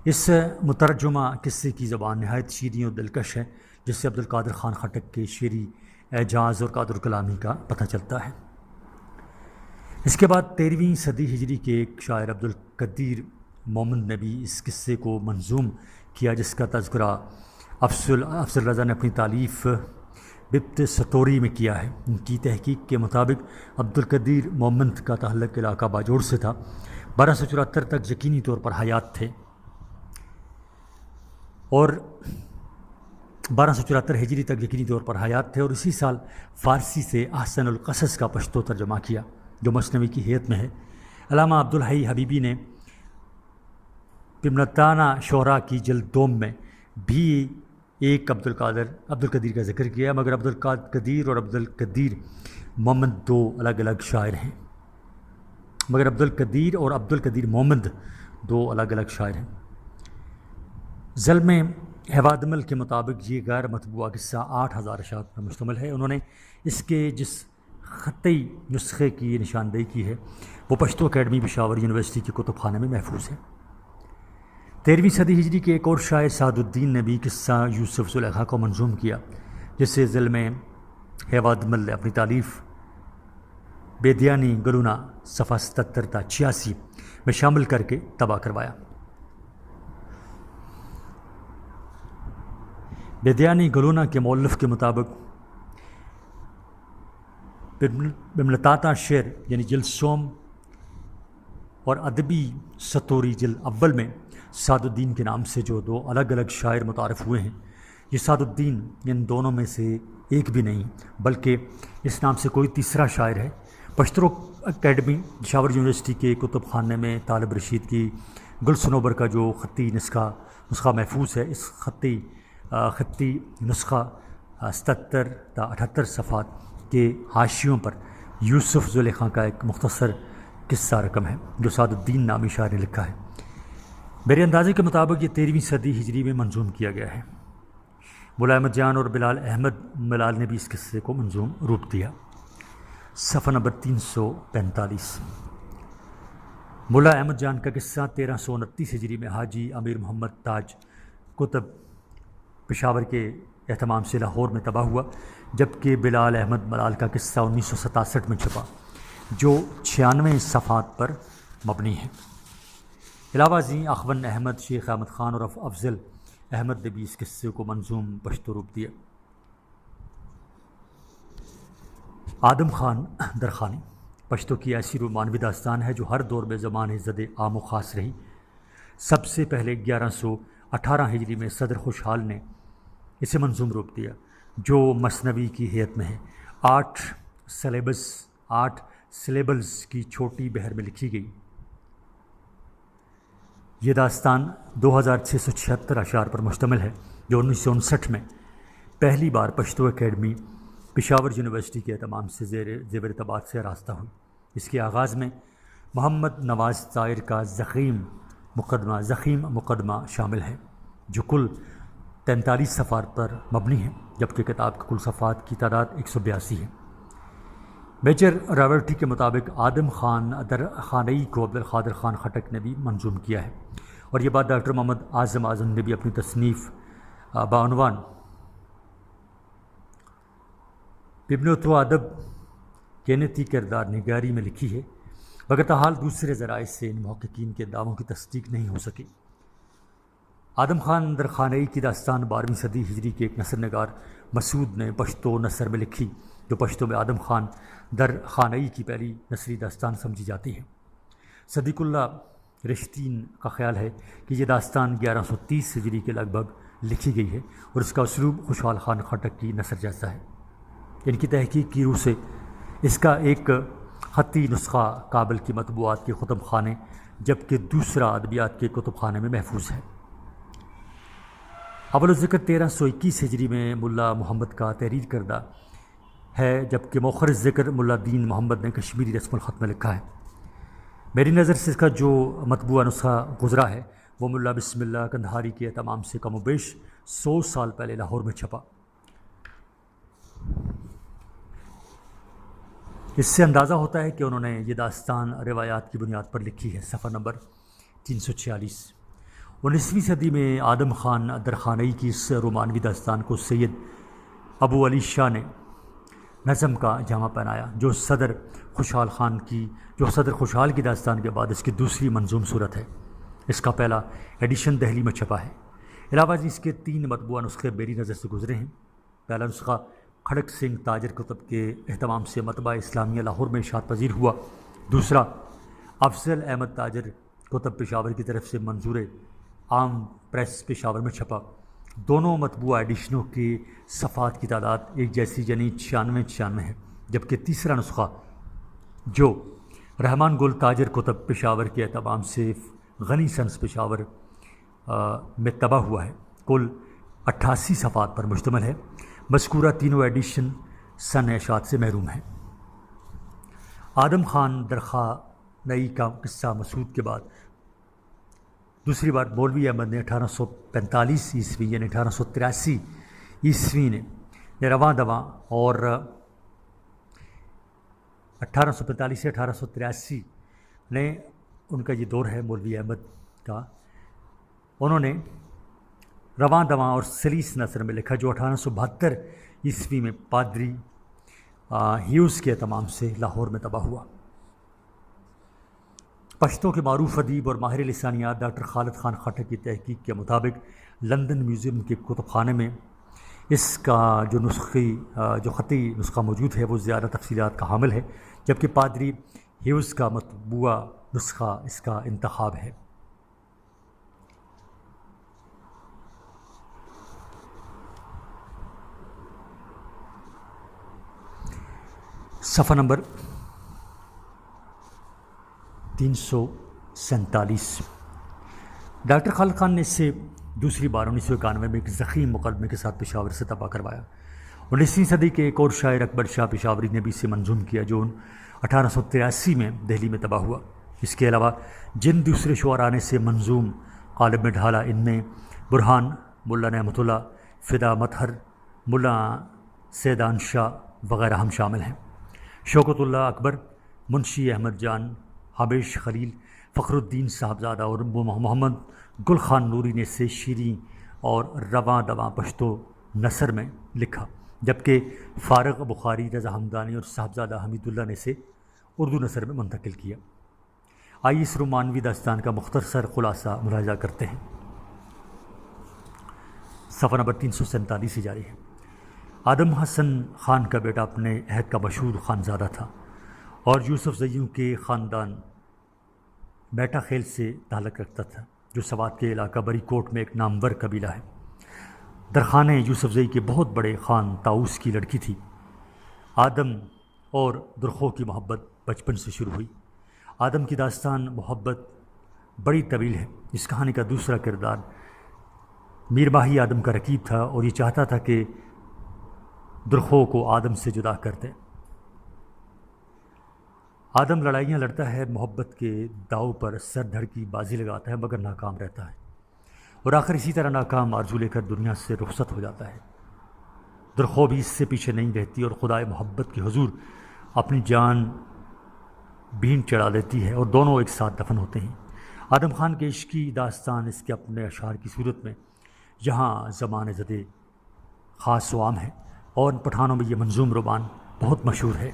اس مترجمہ قصے کی زبان نہایت شیریں اور دلکش ہے، جس سے عبدالقادر خان خٹک کے شعری اعجاز اور قادر کلامی کا پتہ چلتا ہے. اس کے بعد 13ویں صدی ہجری کے ایک شاعر عبدالقدیر مومند نے بھی اس قصے کو منظوم کیا، جس کا تذکرہ افضل رضا نے اپنی تالیف ببت ستوری میں کیا ہے. ان کی تحقیق کے مطابق عبدالقدیر مومند کا تعلق علاقہ باجوڑ سے تھا. 1274 تک یقینی طور پر حیات تھے اور 1274 ہجری تک یقینی طور پر حیات تھے، اور اسی سال فارسی سے احسن القصص کا پشتو ترجمہ کیا جو مثنوی کی حیت میں ہے۔ علامہ عبدالحی حبیبی نے پمنتانہ شعراء کی جلد دوم میں بھی ایک عبدالقدیر کا ذکر کیا، مگر عبدالقدیر اور عبدالقدیر محمد دو الگ الگ شاعر ہیں ظلم حوادمل کے مطابق یہ غیر مطبوعہ قصہ 8000 اشاعت پر مشتمل ہے۔ انہوں نے اس کے جس خطی نسخے کی نشاندہی کی ہے وہ پشتو اکیڈمی پشاور یونیورسٹی کے کتب خانے میں محفوظ ہے۔ 13ویں صدی ہجری کے ایک اور شاعر سعد الدین نے بھی قصہ یوسف زلیخا کو منظوم کیا، جسے ظلم حوادمل نے اپنی تالیف بیدیانی گلونا صفحہ 77 تا 86 میں شامل کر کے طبع کروایا۔ بیدیانی گلونا کے مؤلف کے مطابق بملتاتا شعر یعنی جلد سوم اور ادبی ستوری جلد اول میں سعد الدین کے نام سے جو دو الگ الگ شاعر متعارف ہوئے ہیں، یہ سعد الدین ان دونوں میں سے ایک بھی نہیں بلکہ اس نام سے کوئی تیسرا شاعر ہے۔ پشتو اکیڈمی پشاور یونیورسٹی کے کتب خانے میں طالب رشید کی گل صنوبر کا جو خطی نسخہ محفوظ ہے، اس خطی نسخہ 77 تا 78 صفحات کے حاشیوں پر یوسف زلیخا کا ایک مختصر قصہ رقم ہے جو سعد الدین نامی شاعر نے لکھا ہے۔ میرے اندازے کے مطابق یہ 13ویں صدی ہجری میں منظوم کیا گیا ہے۔ ملا احمد جان اور بلال احمد ملال نے بھی اس قصے کو منظوم روپ دیا۔ صفحہ نمبر 345۔ ملا احمد جان کا قصہ 1329 ہجری میں حاجی امیر محمد تاج کتب پشاور کے اہتمام سے لاہور میں طبع ہوا، جبکہ بلال احمد ملال کا قصہ 1967 میں چھپا جو 96 صفحات پر مبنی ہے۔ علاوہ ازیں اخون احمد، شیخ احمد خان اور افضل احمد نے بھی اس قصے کو منظوم پشتو روپ دیا۔ آدم خان درخانی پشتو کی ایسی رومانوی داستان ہے جو ہر دور میں زمان زد عام و خاص رہی۔ سب سے پہلے 1118 ہجری میں صدر خوشحال نے اسے منظوم روپ دیا جو مثنوی کی حیت میں ہے۔ 8 سلیبلز کی چھوٹی بحر میں لکھی گئی یہ داستان 2676 اشعار پر مشتمل ہے جو 1959 میں پہلی بار پشتو اکیڈمی پشاور یونیورسٹی کے اہتمام سے زیور طباعت سے آراستہ ہوئی۔ اس کے آغاز میں محمد نواز طائر کا زخیم مقدمہ شامل ہے جو کل 43 صفحات پر مبنی ہے، جبکہ کتاب کے کل صفحات کی تعداد 182 ہے۔ میجر راورٹی کے مطابق آدم خان درخانئی کو عبدالقادر خان خٹک نے بھی منظوم کیا ہے، اور یہ بات ڈاکٹر محمد اعظم نے بھی اپنی تصنیف بعنوان ببنوتو ادب کینتی کردار نگاری میں لکھی ہے، مگر تاحال دوسرے ذرائع سے ان محققین کے دعووں کی تصدیق نہیں ہو سکی۔ آدم خان درخانئی کی داستان 12ویں صدی ہجری کے ایک نثر نگار مسعود نے پشتو نثر میں لکھی جو پشتو میں آدم خان درخانئی کی پہلی نثری داستان سمجھی جاتی ہے۔ صدیق اللہ رشتین کا خیال ہے کہ یہ داستان 1130 ہجری کے لگ بھگ لکھی گئی ہے اور اس کا اسلوب خوشحال خان خٹک کی نثر جیسا ہے۔ ان کی تحقیق کی روح سے اس کا ایک خطی نسخہ کابل کی مطبوعات کے کتب خانے جبکہ دوسرا ادبیات کے کتب خانے میں محفوظ ہے۔ اول الذکر 1321 ہجری میں ملا محمد کا تحریر کردہ ہے، جبکہ مؤخر ذکر ملا دین محمد نے کشمیری رسم الخط میں لکھا ہے۔ میری نظر سے اس کا جو مطبوعہ نسخہ گزرا ہے وہ ملا بسم اللہ کندھاری کے اہتمام سے کم و بیش 100 سال پہلے لاہور میں چھپا۔ اس سے اندازہ ہوتا ہے کہ انہوں نے یہ داستان روایات کی بنیاد پر لکھی ہے۔ صفحہ نمبر 346۔ 19ویں صدی میں آدم خان درخانئی کی اس رومانوی داستان کو سید ابو علی شاہ نے نظم کا جامہ پہنایا جو صدر خوشحال کی داستان کے بعد اس کی دوسری منظوم صورت ہے۔ اس کا پہلا ایڈیشن دہلی میں چھپا ہے۔ علاوہ اس کے 3 مطبوعہ نسخے میری نظر سے گزرے ہیں۔ پہلا نسخہ کھڑک سنگھ تاجر کتب کے اہتمام سے مطبعہ اسلامیہ لاہور میں اشاعت پذیر ہوا۔ دوسرا افضل احمد تاجر کتب پشاور کی طرف سے منظور عام پریس پشاور میں چھپا، دونوں مطبوعہ ایڈیشنوں کے صفحات کی تعداد ایک جیسی یعنی 96 ہے، جبکہ تیسرا نسخہ جو رحمان گل تاجر کتب پشاور کے اہتمام سے غنی سنس پشاور میں طبع ہوا ہے، کل 88 صفحات پر مشتمل ہے۔ مذکورہ تینوں ایڈیشن سن اشاعت سے محروم ہیں۔ آدم خان درخواء نئی کا قصہ مسعود کے بعد دوسری بار مولوی احمد نے 1845 عیسوی یعنی 1883 عیسوی نے رواں دواں اور 1845 سے 1883 نے ان کا یہ دور ہے مولوی احمد کا، انہوں نے رواں دواں اور سلیس نثر میں لکھا جو 1872 عیسوی میں پادری ہیوز کے اہتمام سے لاہور میں طبع ہوا۔ پشتوں کے معروف ادیب اور ماہر لسانیات ڈاکٹر خالد خان خٹک کی تحقیق کے مطابق لندن میوزیم کے کتب خانے میں اس کا جو خطی نسخہ موجود ہے وہ زیادہ تفصیلات کا حامل ہے، جبکہ پادری ہیوز کا مطبوعہ نسخہ اس کا انتخاب ہے۔ صفحہ نمبر 347۔ ڈاکٹر خالد خان نے اسے دوسری بار 1991 میں ایک ضخیم مقدمے کے ساتھ پشاور سے طبع کروایا۔ 19ویں صدی کے ایک اور شاعر اکبر شاہ پشاوری نے بھی اسے منظوم کیا جو 1883 میں دہلی میں طبع ہوا۔ اس کے علاوہ جن دوسرے شعراء نے اسے منظوم قالب میں ڈھالا ان میں برہان، ملا نعمت اللہ، فدا مطہر، ملا سیدان شاہ وغیرہ ہم شامل ہیں۔ شوکت اللہ اکبر، منشی احمد جان، حبیش خلیل، فخر الدین صاحبزادہ اور محمد گل خان نوری نے اسے شیریں اور رواں دواں پشتو نثر میں لکھا، جبکہ فارغ بخاری، رضا ہمدانی اور صاحبزادہ حمید اللہ نے اسے اردو نثر میں منتقل کیا۔ آئیے اس رومانوی داستان کا مختصر خلاصہ ملاحظہ کرتے ہیں۔ صفحہ نمبر 347 سے جاری ہے۔ آدم حسن خان کا بیٹا اپنے عہد کا مشہور خانزادہ تھا اور یوسف زیوں کے خاندان بیٹا خیل سے تعلق رکھتا تھا، جو سوات کے علاقہ بری کوٹ میں ایک نامور قبیلہ ہے۔ درخانیں یوسف زئی کے بہت بڑے خان طاؤس کی لڑکی تھی۔ آدم اور درخو کی محبت بچپن سے شروع ہوئی۔ آدم کی داستان محبت بڑی طویل ہے۔ اس کہانی کا دوسرا کردار میر ماہی آدم کا رقیب تھا اور یہ چاہتا تھا کہ درخو کو آدم سے جدا کر دے۔ آدم لڑائیاں لڑتا ہے، محبت کے داؤ پر سر دھڑ کی بازی لگاتا ہے، مگر ناکام رہتا ہے اور آخر اسی طرح ناکام آرزو لے کر دنیا سے رخصت ہو جاتا ہے۔ درخو بھی اس سے پیچھے نہیں رہتی اور خدائے محبت کے حضور اپنی جان بھین چڑھا دیتی ہے اور دونوں ایک ساتھ دفن ہوتے ہیں۔ آدم خان کے عشقی داستان اس کے اپنے اشعار کی صورت میں یہاں زمانے زدے خاص و عام ہے اور پٹھانوں میں یہ منظوم رومان بہت مشہور ہے۔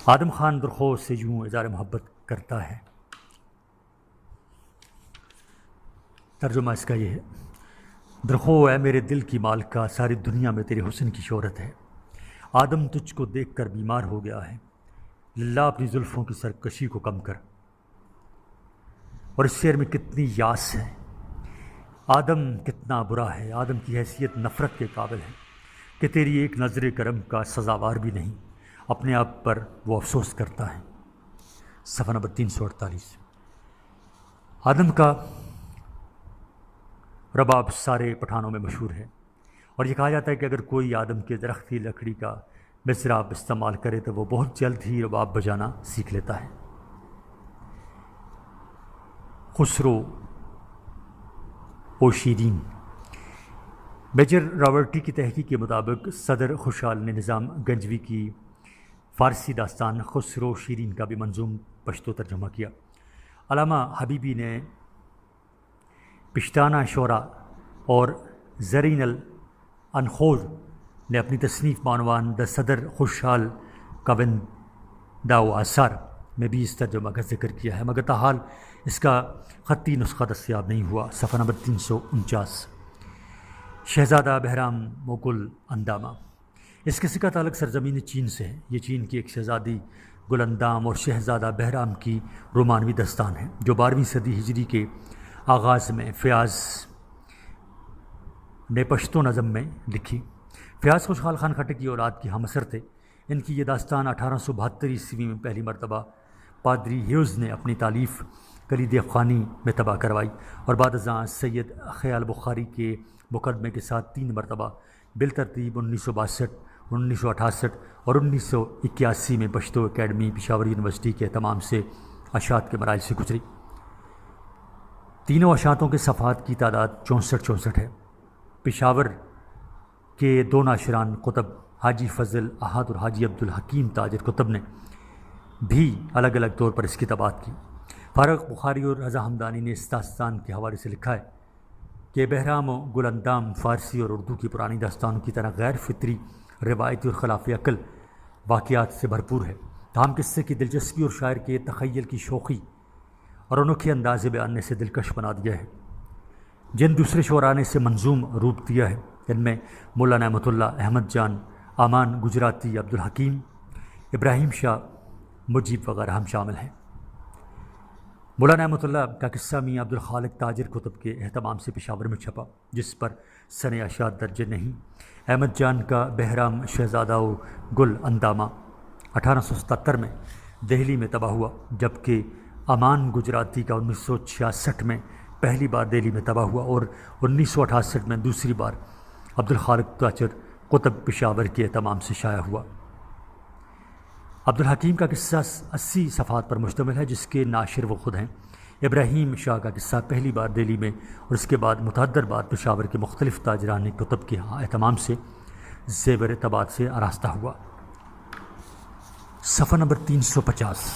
آدم خان درخو سے یوں اظہار محبت کرتا ہے۔ ترجمہ اس کا یہ ہے: درخو اے میرے دل کی مالکہ، ساری دنیا میں تیرے حسن کی شہرت ہے۔ آدم تجھ کو دیکھ کر بیمار ہو گیا ہے، للہ اپنی زلفوں کی سرکشی کو کم کر۔ اور اس شعر میں کتنی یاس ہے۔ آدم کتنا برا ہے، آدم کی حیثیت نفرت کے قابل ہے کہ تیری ایک نظر کرم کا سزاوار بھی نہیں، اپنے آپ پر وہ افسوس کرتا ہے۔ صفحہ نمبر 348۔ آدم کا رباب سارے پٹھانوں میں مشہور ہے اور یہ کہا جاتا ہے کہ اگر کوئی آدم کے درخت کی لکڑی کا مضراب استعمال کرے تو وہ بہت جلد ہی رباب بجانا سیکھ لیتا ہے۔ خسرو و شیرین۔ میجر راورٹی کی تحقیق کے مطابق صدر خوشحال نے نظام گنجوی کی فارسی داستان خسرو شیرین کا بھی منظوم پشتو ترجمہ کیا۔ علامہ حبیبی نے پشتانہ شعراء اور زرین الانخوذ نے اپنی تصنیف بعنوان دا صدر خوشحال کاوندہ و آثار میں بھی اس ترجمہ کا ذکر کیا ہے، مگر تاحال اس کا خطی نسخہ دستیاب نہیں ہوا۔ صفحہ نمبر 349۔ شہزادہ بہرام مغل اندامہ۔ اس قصے کا تعلق سرزمین چین سے ہے۔ یہ چین کی ایک شہزادی گل اندام اور شہزادہ بہرام کی رومانوی داستان ہے، جو 12ویں صدی ہجری کے آغاز میں فیاض نے پشتو نظم میں لکھی۔ فیاض خوشحال خان خٹک کی اولاد کی ہم اثر تھے۔ ان کی یہ داستان 1872 عیسوی میں پہلی مرتبہ پادری ہیوز نے اپنی تالیف کلید افغانی میں طبع کروائی اور بعد ازاں سید خیال بخاری کے مقدمے کے ساتھ 3 مرتبہ بالترتیب 1962، 1968 اور 1981 میں پشتو اکیڈمی پشاور یونیورسٹی کے اہتمام سے اشاعت کے مراحل سے گزری۔ تینوں اشاعتوں کے صفحات کی تعداد 64 ہے۔ پشاور کے 2 ناشران قطب حاجی فضل احد اور حاجی عبدالحکیم تاجر قطب نے بھی الگ الگ طور پر اس کی طباعت کی۔ فارغ بخاری اور رضا ہمدانی نے اس داستان کے حوالے سے لکھا ہے کہ بہرام و گل اندام فارسی اور اردو کی پرانی داستانوں کی طرح غیر فطری، روایتی اور خلاف عقل واقعات سے بھرپور ہے، تاہم قصے کی دلچسپی اور شاعر کے تخیل کی شوخی اور انوکھے انداز بیان نے اسے دلکش بنا دیا ہے۔ جن دوسرے شعراء نے اسے منظوم روپ دیا ہے، ان میں مولا نعمت اللہ، احمد جان، امان گجراتی، عبدالحکیم، ابراہیم شاہ مجیب وغیرہ ہم شامل ہیں۔ مولا نعمت اللہ کا قصہ میاں عبدالخالق تاجر قطب کے اہتمام سے پشاور میں چھپا، جس پر سن اشاعت درج نہیں۔ احمد جان کا بہرام شہزادہ و گل اندامہ 1877 میں دہلی میں طبع ہوا، جبکہ امان گجراتی کا 1966 میں پہلی بار دہلی میں طبع ہوا اور 1968 میں دوسری بار عبدالخالق تاجر قطب پشاور کے اہتمام سے شائع ہوا۔ عبدالحکیم کا قصہ 80 صفحات پر مشتمل ہے، جس کے ناشر وہ خود ہیں۔ ابراہیم شاہ کا قصہ پہلی بار دہلی میں اور اس کے بعد متعدد بار پشاور کے مختلف تاجران کتب کے اہتمام سے زیور طباعت سے آراستہ ہوا۔ صفحہ نمبر 350۔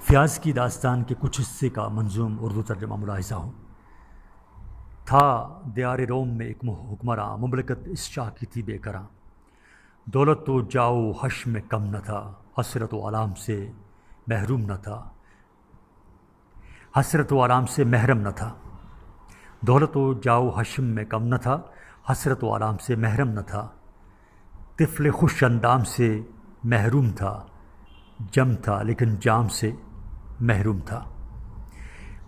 فیاض کی داستان کے کچھ حصے کا منظوم اردو ترجمہ ملاحظہ ہو۔ تھا دیار روم میں ایک حکمراں، مملکت اس شاہ کی تھی بے کراں، دولت تو جاؤ حشم میں کم نہ تھا، حسرت و آلام سے محروم نہ تھا، حسرت و آلام سے محرم نہ تھا، دولت و جاؤ حشم میں کم نہ تھا، حسرت و آلام سے محرم نہ تھا، طفل خوش اندام سے محروم تھا، جم تھا لیکن جام سے محروم تھا،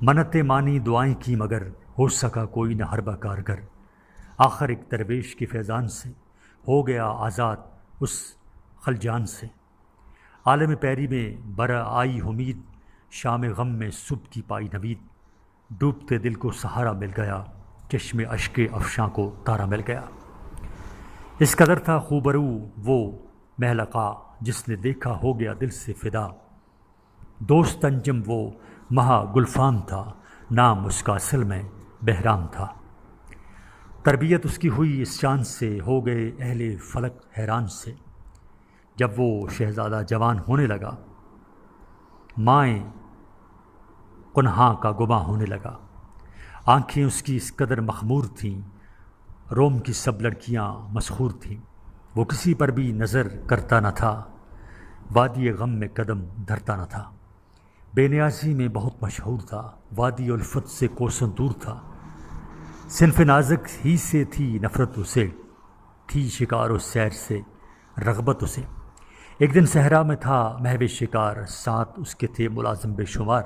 منت مانی دعائیں کی مگر ہو سکا کوئی نہ حربہ کارگر، آخر ایک درویش کے فیضان سے ہو گیا آزاد اس خلجان سے، عالم پیری میں برآ آئی امید، شام غم میں صبح کی پائی نوید، ڈوبتے دل کو سہارا مل گیا، چشم اشک افشاں کو تارا مل گیا، اس قدر تھا خوبرو وہ محلقہ، جس نے دیکھا ہو گیا دل سے فدا، دوست انجم وہ مہا گلفام تھا، نام اس کا اصل میں بہرام تھا، تربیت اس کی ہوئی اس شان سے، ہو گئے اہل فلک حیران سے، جب وہ شہزادہ جوان ہونے لگا، مائیں قنہاں کا گماں ہونے لگا، آنکھیں اس کی اس قدر مخمور تھیں، روم کی سب لڑکیاں مسحور تھیں، وہ کسی پر بھی نظر کرتا نہ تھا، وادی غم میں قدم دھرتا نہ تھا، بے نیازی میں بہت مشہور تھا، وادی الفت سے کوسوں دور تھا، صنف نازک ہی سے تھی نفرت اسے، تھی شکار و سیر سے رغبت اسے، ایک دن صحرا میں تھا محو شکار، ساتھ اس کے تھے ملازم بے شمار،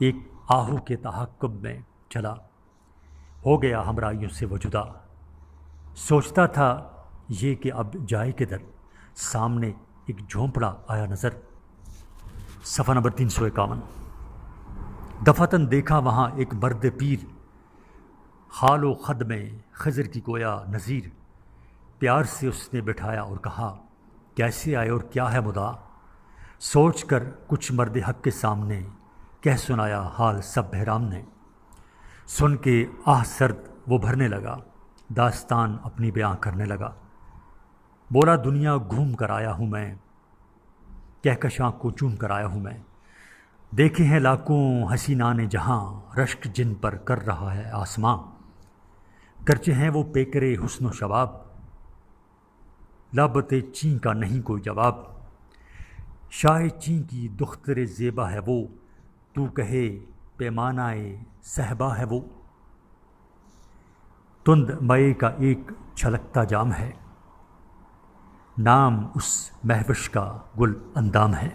ایک آہو کے تعاقب میں چلا، ہو گیا ہمراہیوں سے وہ جدا، سوچتا تھا یہ کہ اب جائے کدھر، سامنے ایک جھونپڑا آیا نظر۔ صفحہ نمبر 351۔ دفعتاً دیکھا وہاں ایک مرد پیر، خال و خد میں خضر کی گویا نظیر، پیار سے اس نے بٹھایا اور کہا کیسے آئے اور کیا ہے مدعا، سوچ کر کچھ مرد حق کے سامنے کہہ سنایا حال سب بہرام نے، سن کے آہ سرد وہ بھرنے لگا، داستان اپنی بیاں کرنے لگا، بولا دنیا گھوم کر آیا ہوں میں، کہکشاں کو چوم کر آیا ہوں میں، دیکھے ہیں لاکھوں حسینان جہاں، رشک جن پر کر رہا ہے آسماں، گرچہ ہیں وہ پیکرے حسن و شباب، لابت چین کا نہیں کوئی جواب، شاہ چین کی دختر زیبا ہے وہ، تو کہے پیمانہ صہبا ہے وہ، تند مئے کا ایک چھلکتا جام ہے، نام اس مہوش کا گل اندام ہے۔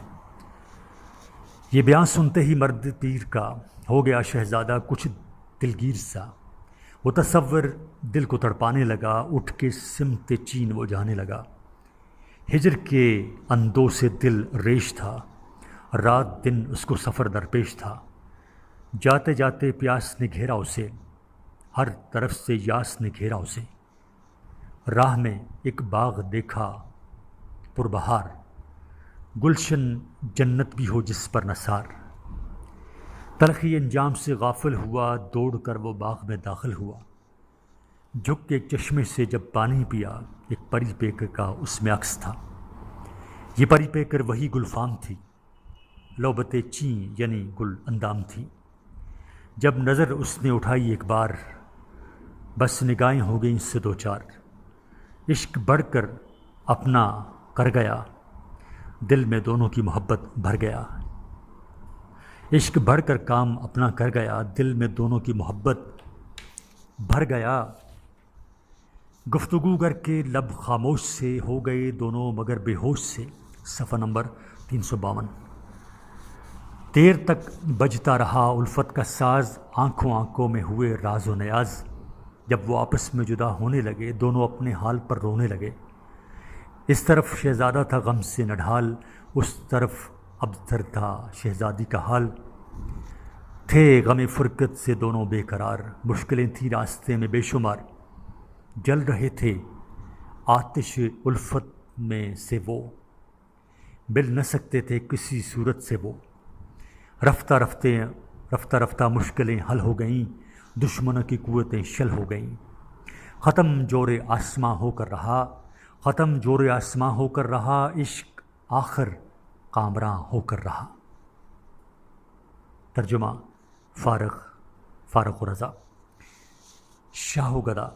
یہ بیان سنتے ہی مرد پیر کا ہو گیا شہزادہ کچھ دلگیر سا، وہ تصور دل کو تڑپانے لگا، اٹھ کے سمت چین وہ جانے لگا۔ ہجر کے اندوں سے دل ریش تھا، رات دن اس کو سفر درپیش تھا۔ جاتے جاتے پیاس نے گھیرا اسے، ہر طرف سے یاس نے گھیرا اسے۔ راہ میں ایک باغ دیکھا پربہار، گلشن جنت بھی ہو جس پر نثار۔ تلخی انجام سے غافل ہوا، دوڑ کر وہ باغ میں داخل ہوا۔ جھک کے ایک چشمے سے جب پانی پیا، ایک پری پیکر کا اس میں عکس تھا۔ یہ پری پیکر وہی گلفام تھی، لوبت چین یعنی گل اندام تھی۔ جب نظر اس نے اٹھائی ایک بار، بس نگاہیں ہو گئیں اس سے دو چار۔ عشق بڑھ کر اپنا کر گیا، دل میں دونوں کی محبت بھر گیا۔ عشق بڑھ کر کام اپنا کر گیا، دل میں دونوں کی محبت بھر گیا۔ گفتگو کر کے لب خاموش سے، ہو گئے دونوں مگر بے ہوش سے۔ صفحہ نمبر 352۔ دیر تک بجتا رہا الفت کا ساز، آنکھوں آنکھوں میں ہوئے راز و نیاز۔ جب وہ آپس میں جدا ہونے لگے، دونوں اپنے حال پر رونے لگے۔ اس طرف شہزادہ تھا غم سے نڈھال، اس طرف ابتر تھا شہزادی کا حال۔ تھے غم فرقت سے دونوں بے قرار، مشکلیں تھیں راستے میں بے شمار۔ جل رہے تھے آتش الفت میں سے وہ، مل نہ سکتے تھے کسی صورت سے وہ۔ رفتہ رفتہ مشکلیں حل ہو گئیں، دشمنوں کی قوتیں شل ہو گئیں۔ ختم جور آسماں ہو کر رہا، ختم جور آسماں ہو کر رہا، عشق آخر کامراں ہو کر رہا۔ ترجمہ فارغ و رضا۔ شاہ و گدا۔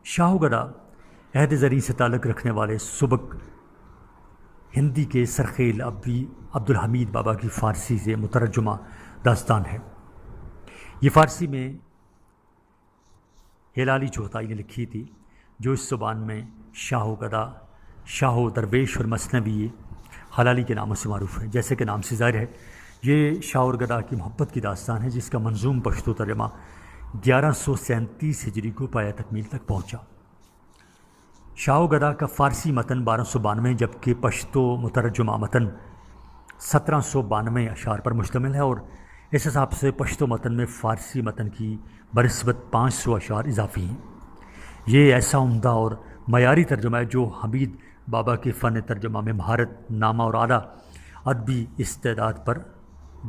شاہ و گدا عہد زریں سے تعلق رکھنے والے سبک ہندی کے سرخیل عبدالحمید بابا کی فارسی سے مترجمہ داستان ہے۔ یہ فارسی میں ہلالی چوہتائی نے لکھی تھی، جو اس زبان میں شاہ و گدا، شاہ و درویش اور مثنوی ہلالی کے ناموں سے معروف ہے۔ جیسے کہ نام سے ظاہر ہے، یہ شاہ اور گدا کی محبت کی داستان ہے، جس کا منظوم پشتو ترجمہ 1137 ہجری کو پایہ تکمیل تک پہنچا۔ شاہ و گدا کا فارسی متن 1292 جبکہ پشتو مترجمہ متن 1792 اشعار پر مشتمل ہے، اور اس حساب سے پشتو متن میں فارسی متن کی بنسبت 500 اشعار اضافی ہیں۔ یہ ایسا عمدہ اور معیاری ترجمہ ہے جو حمید بابا کے فن ترجمہ میں مہارت، نامہ اور اعلیٰ ادبی استعداد پر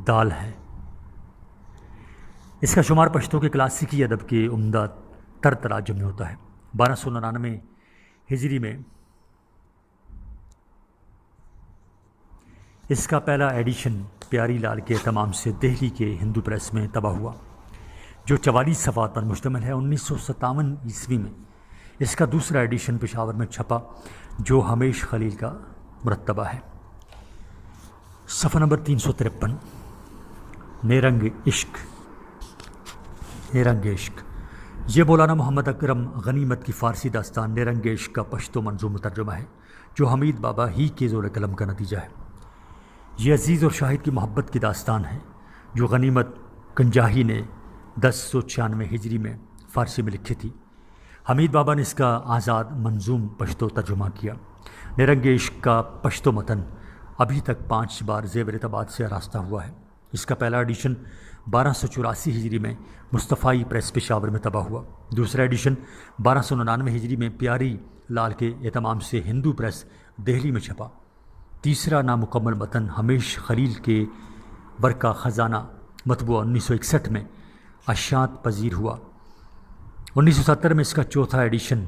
دال ہے۔ اس کا شمار پشتو کے کلاسیکی ادب کے عمدہ تر تراجم میں ہوتا ہے۔ 1299 ہجری میں اس کا پہلا ایڈیشن پیاری لال کے اہتمام سے دہلی کے ہندو پریس میں طبع ہوا، جو 44 صفحات پر مشتمل ہے۔ 1957 عیسوی میں اس کا دوسرا ایڈیشن پشاور میں چھپا، جو ہمیش خلیل کا مرتبہ ہے۔ صفحہ نمبر 353۔ نیرنگ عشق۔ نیرنگ عشق یہ مولانا محمد اکرم غنیمت کی فارسی داستان نیرنگ عشق کا پشتو منظوم ترجمہ ہے، جو حمید بابا ہی کے زور قلم کا نتیجہ ہے۔ یہ عزیز اور شاہد کی محبت کی داستان ہے، جو غنیمت کنجاہی نے 1096 ہجری میں فارسی میں لکھی تھی۔ حمید بابا نے اس کا آزاد منظوم پشتو ترجمہ کیا۔ نیرنگ عشق کا پشتو متن ابھی تک 5 بار زیور ارتباط سے آراستہ ہوا ہے۔ اس کا پہلا ایڈیشن 1284 ہجری میں مصطفی پریس پشاور میں طبع ہوا۔ دوسرا ایڈیشن 1299 ہجری میں پیاری لال کے اہتمام سے ہندو پریس دہلی میں چھپا۔ تیسرا نامکمل متن ہمیش خلیل کے ورقہ خزانہ مطبوعہ 1961 میں اشاعت پذیر ہوا۔ 1970 میں اس کا چوتھا ایڈیشن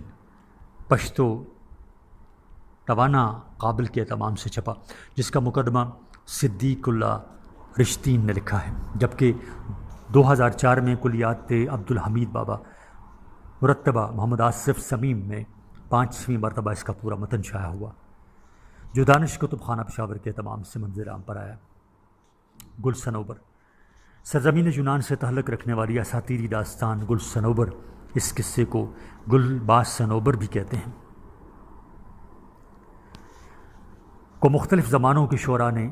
پشتو توانا قابل کے اہتمام سے چھپا، جس کا مقدمہ صدیق اللہ رشتین نے لکھا ہے، جبکہ 2004 میں کلیات عبدالحمید بابا مرتبہ محمد آصف سمیم میں 5ویں مرتبہ اس کا پورا متن شائع ہوا، جو دانش کتب خانہ پشاور کے اہتمام سے منظر عام پر آیا۔ گل صنوبر۔ سرزمین یونان سے تعلق رکھنے والی اساطیری داستان گل صنوبر اس قصے کو گلباز صنوبر بھی کہتے ہیں، کو مختلف زمانوں کے شعراء نے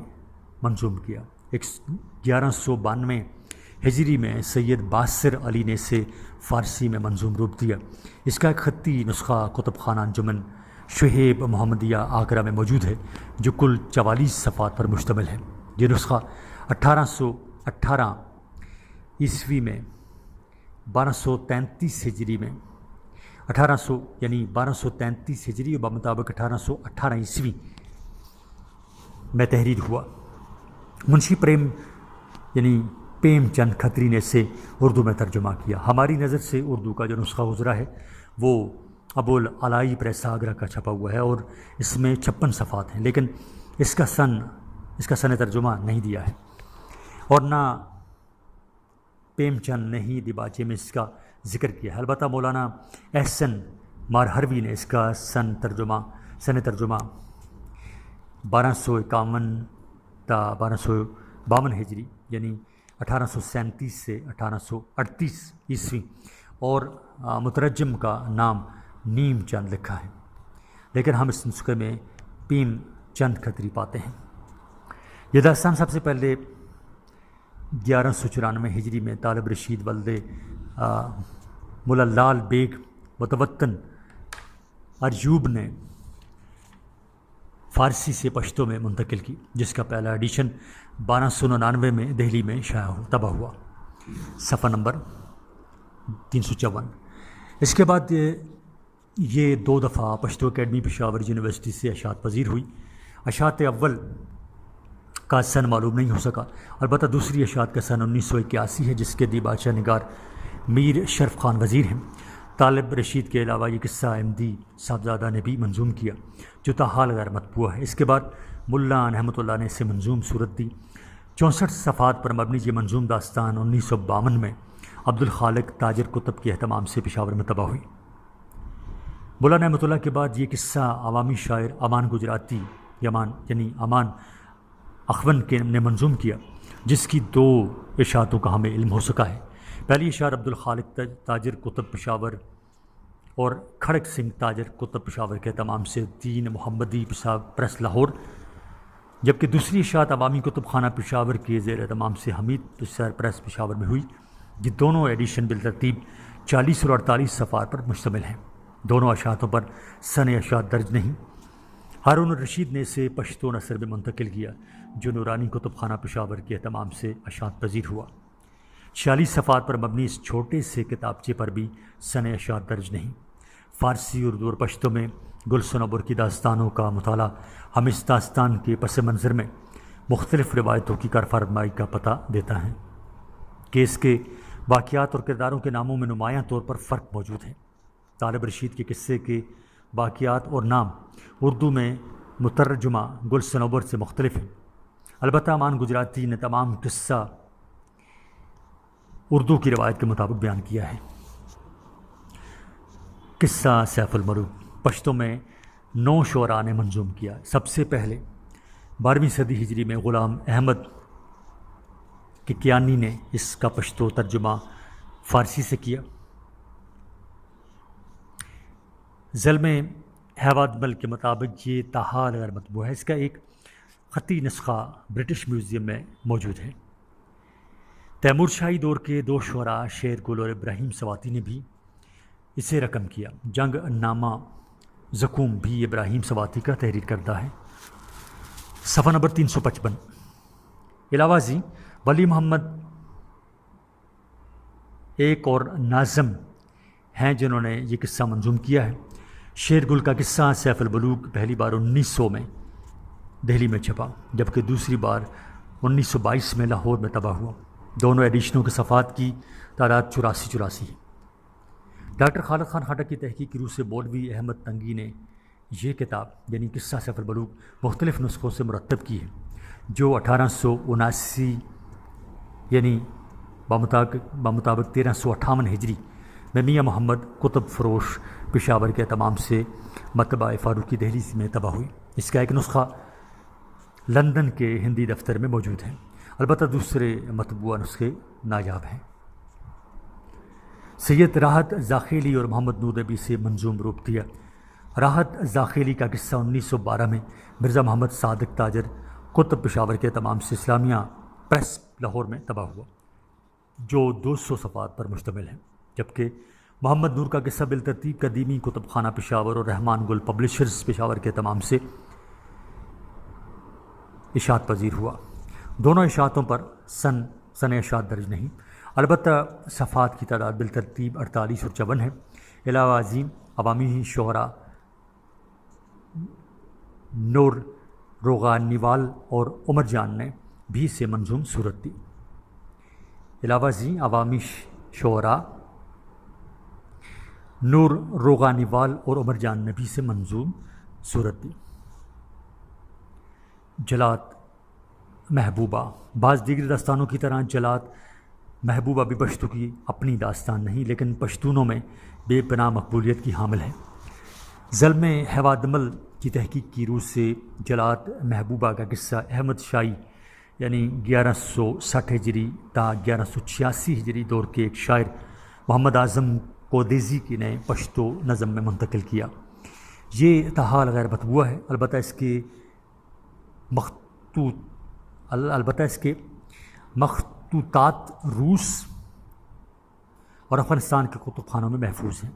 منظوم کیا۔ 1192 ہجری میں سید باصر علی نے اسے فارسی میں منظوم روپ دیا۔ اس کا ایک خطی نسخہ کتب خانہ انجمن شہیب محمدیہ آگرہ میں موجود ہے، جو کل 44 صفحات پر مشتمل ہے۔ یہ نسخہ 1818 عیسوی میں 1233 ہجری میں 1233 ہجری و بمطابق 1818 عیسوی میں تحریر ہوا۔ منشی پیم چند کھتری نے اسے اردو میں ترجمہ کیا۔ ہماری نظر سے اردو کا جو نسخہ گزرا ہے وہ ابوالعلائی پریس آگرہ کا چھپا ہوا ہے اور اس میں 56 صفحات ہیں، لیکن اس کا سن ترجمہ نہیں دیا ہے، اور نہ پیم چند نے ہی دیباچے میں اس کا ذکر کیا ہے۔ البتہ مولانا احسن مارہروی نے اس کا سن ترجمہ 1251 تا 1252 ہجری 1837 سے 1838 عیسوی اور مترجم کا نام نیم چند لکھا ہے، لیکن ہم اس نسخے میں پیم چند کھتری پاتے ہیں۔ یہ داستان سب سے پہلے 1194 ہجری میں طالب رشید ولد ملالال بیگ متوطن ارجوب نے فارسی سے پشتو میں منتقل کی، جس کا پہلا ایڈیشن 1299 میں دہلی میں طبع ہوا، صفحہ نمبر 354۔ اس کے بعد یہ 2 دفعہ پشتو اکیڈمی پشاور یونیورسٹی سے اشاعت پذیر ہوئی۔ اشاعت اول کا سن معلوم نہیں ہو سکا، البتہ دوسری اشاعت کا سن 1981 ہے، جس کے دیباچہ نگار میر شرف خان وزیر ہیں۔ طالب رشید کے علاوہ یہ قصہ احمدی صاحبزادہ نے بھی منظوم کیا، جو تاحال غیر مطبوع ہے۔ اس کے بعد ملا رحمۃ اللہ نے اسے منظوم صورت دی۔ 64 صفحات پر مبنی یہ منظوم داستان 1952 میں عبدالخالق تاجر کتب کے اہتمام سے پشاور میں طبع ہوئی۔ ملا رحمۃ اللہ کے بعد یہ قصہ عوامی شاعر امان گجراتی امان اخون نے منظوم کیا، جس کی 2 اشاعتوں کا ہمیں علم ہو سکا ہے۔ پہلی اشاعت عبدالخالق تاجر کتب پشاور اور کھڑک سنگھ تاجر کتب پشاور کے اہتمام سے دین محمدی پریس لاہور، جبکہ دوسری اشاعت عوامی کتب خانہ پشاور کے زیر اہتمام سے حمید تشہر پریس پشاور میں ہوئی۔ یہ دونوں ایڈیشن بالترتیب 40 اور 48 صفحات پر مشتمل ہیں۔ دونوں اشاعتوں پر سن اشاعت درج نہیں۔ ہارون الرشید نے اسے پشتو نثر میں منتقل کیا، جو نورانی کتب خانہ پشاور کے اہتمام سے اشاعت پذیر ہوا۔ 46 صفحات پر مبنی اس چھوٹے سے کتابچے پر بھی سن اشاعت درج نہیں۔ فارسی، اردو اور پشتو میں گل صنوبر کی داستانوں کا مطالعہ ہم اس داستان کے پس منظر میں مختلف روایتوں کی کارفرمائی کا پتہ دیتا ہے کہ اس کے واقعات اور کرداروں کے ناموں میں نمایاں طور پر فرق موجود ہے۔ طالب رشید کے قصے کے واقعات اور نام اردو میں مترجمہ گل صنوبر سے مختلف ہیں، البتہ امان گجراتی نے تمام قصہ اردو کی روایت کے مطابق بیان کیا ہے۔ قصہ سیف الملوک پشتو میں 9 شعراء نے منظوم کیا۔ سب سے پہلے 12ویں صدی ہجری میں غلام احمد ککیانی نے اس کا پشتو ترجمہ فارسی سے کیا۔ ظلم ہیوادمل کے مطابق یہ تاحال غیر مطبوع ہے۔ اس کا ایک خطی نسخہ برٹش میوزیم میں موجود ہے۔ تیمور شاہی دور کے 2 شعراء شیر گل اور ابراہیم سواتی نے بھی اسے رقم کیا۔ جنگ نامہ زکوم بھی ابراہیم سواتی کا تحریر کردہ ہے، صفحہ نمبر 355۔ علاوہ ازیں ولی محمد ایک اور ناظم ہیں جنہوں نے یہ قصہ منظوم کیا ہے۔ شیر گل کا قصہ سیف الملوک پہلی بار 1900 میں دہلی میں چھپا، جبکہ دوسری بار 1922 میں لاہور میں طبع ہوا۔ دونوں ایڈیشنوں کے صفحات کی تعداد 84 ہے۔ ڈاکٹر خالد خان خٹک کی تحقیق کی روح سے مولوی احمد تنگی نے یہ کتاب قصہ سیف الملوک مختلف نسخوں سے مرتب کی ہے، جو 1879 بمطابق 1358 ہجری میں میاں محمد کتب فروش پشاور کے اہتمام سے مطبعہ فاروقی دہلی میں طبع ہوئی۔ اس کا ایک نسخہ لندن کے ہندی دفتر میں موجود ہے، البتہ دوسرے مطبوعہ نسخے نایاب ہیں۔ سید راحت زاخیلی اور محمد نور نے بھی اسے منظوم روپ دیا۔ راحت زاخیلی کا قصہ 1912 میں مرزا محمد صادق تاجر قطب پشاور کے تمام سے اسلامیہ پریس لاہور میں تباہ ہوا، جو 200 صفحات پر مشتمل ہے، جبکہ محمد نور کا قصہ بالترتیب قدیمی کتب خانہ پشاور اور رحمان گل پبلشرز پشاور کے تمام سے اشاعت پذیر ہوا۔ دونوں اشاعتوں پر سن اشاعت درج نہیں، البتہ صفحات کی تعداد بالترتیب 48 اور 54 ہے۔ علاوہ عظیم عوامی شعراء نور روغانیوال اور عمر جان نے بھی اسے منظوم صورت دی۔ علاوہ ازیں عوامی شعراء نور روغانیوال اور عمر جان نے بھی اسے منظوم صورت دی۔ جلات محبوبہ، بعض دیگر داستانوں کی طرح جلات محبوبہ بھی پشتو کی اپنی داستان نہیں، لیکن پشتونوں میں بے پناہ مقبولیت کی حامل ہے۔ ظلم حوادمل کی تحقیق کی روح سے جلات محبوبہ کا قصہ احمد شاہی یعنی 1160 ہجری تا 1186 ہجری دور کے ایک شاعر محمد اعظم کودیزی کی نے پشتو نظم میں منتقل کیا۔ یہ تاحال غیر مطبوع ہے، البتہ اس کے مخطوطات روس اور افغانستان کے کتب خانوں میں محفوظ ہیں۔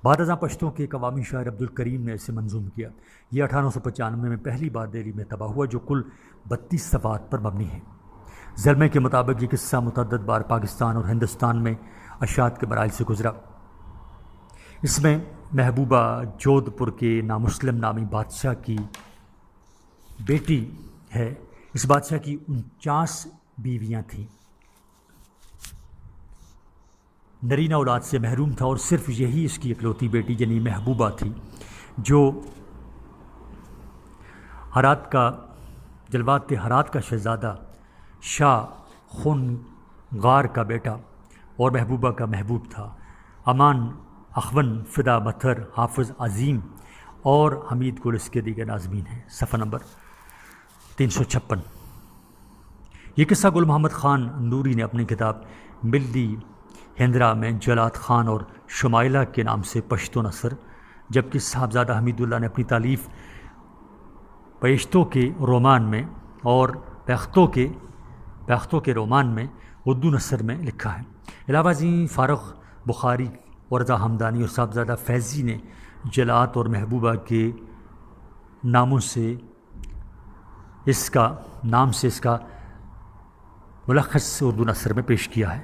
بعد ازاں پشتوں کے ایک عوامی شاعر عبدالکریم نے اسے منظوم کیا۔ یہ 1895 میں پہلی بار دہلی میں تباہ ہوا، جو کل 32 صفحات پر مبنی ہے۔ زلمے کے مطابق یہ قصہ متعدد بار پاکستان اور ہندوستان میں اشاعت کے مراحل سے گزرا۔ اس میں محبوبہ جودھ پور کے نامسلم نامی بادشاہ کی بیٹی ہے۔ اس بادشاہ کی 49 بیویاں تھیں۔ نرینہ اولاد سے محروم تھا اور صرف یہی اس کی اکلوتی بیٹی یعنی محبوبہ تھی، جو جلوات ہرات کا شہزادہ شاہ خونغار کا بیٹا اور محبوبہ کا محبوب تھا۔ امان اخون فدا متھر حافظ عظیم اور حمید گل اس کے دیگر ناظمین ہیں۔ صفحہ نمبر 356۔ یہ قصہ گل محمد خان نوری نے اپنی کتاب ملدی ہندرا میں جلات خان اور شمائلہ کے نام سے پشتو نثر، جبکہ صاحبزادہ حمید اللہ نے اپنی تالیف پیشتوں کے رومان میں اور پیختوں کے رومان میں اردو نثر میں لکھا ہے۔ علاوہ ازیں فارغ بخاری اور رضا ہمدانی اور صاحبزادہ فیضی نے جلات اور محبوبہ کے ناموں سے اس کا ملخص اردو نثر میں پیش کیا ہے۔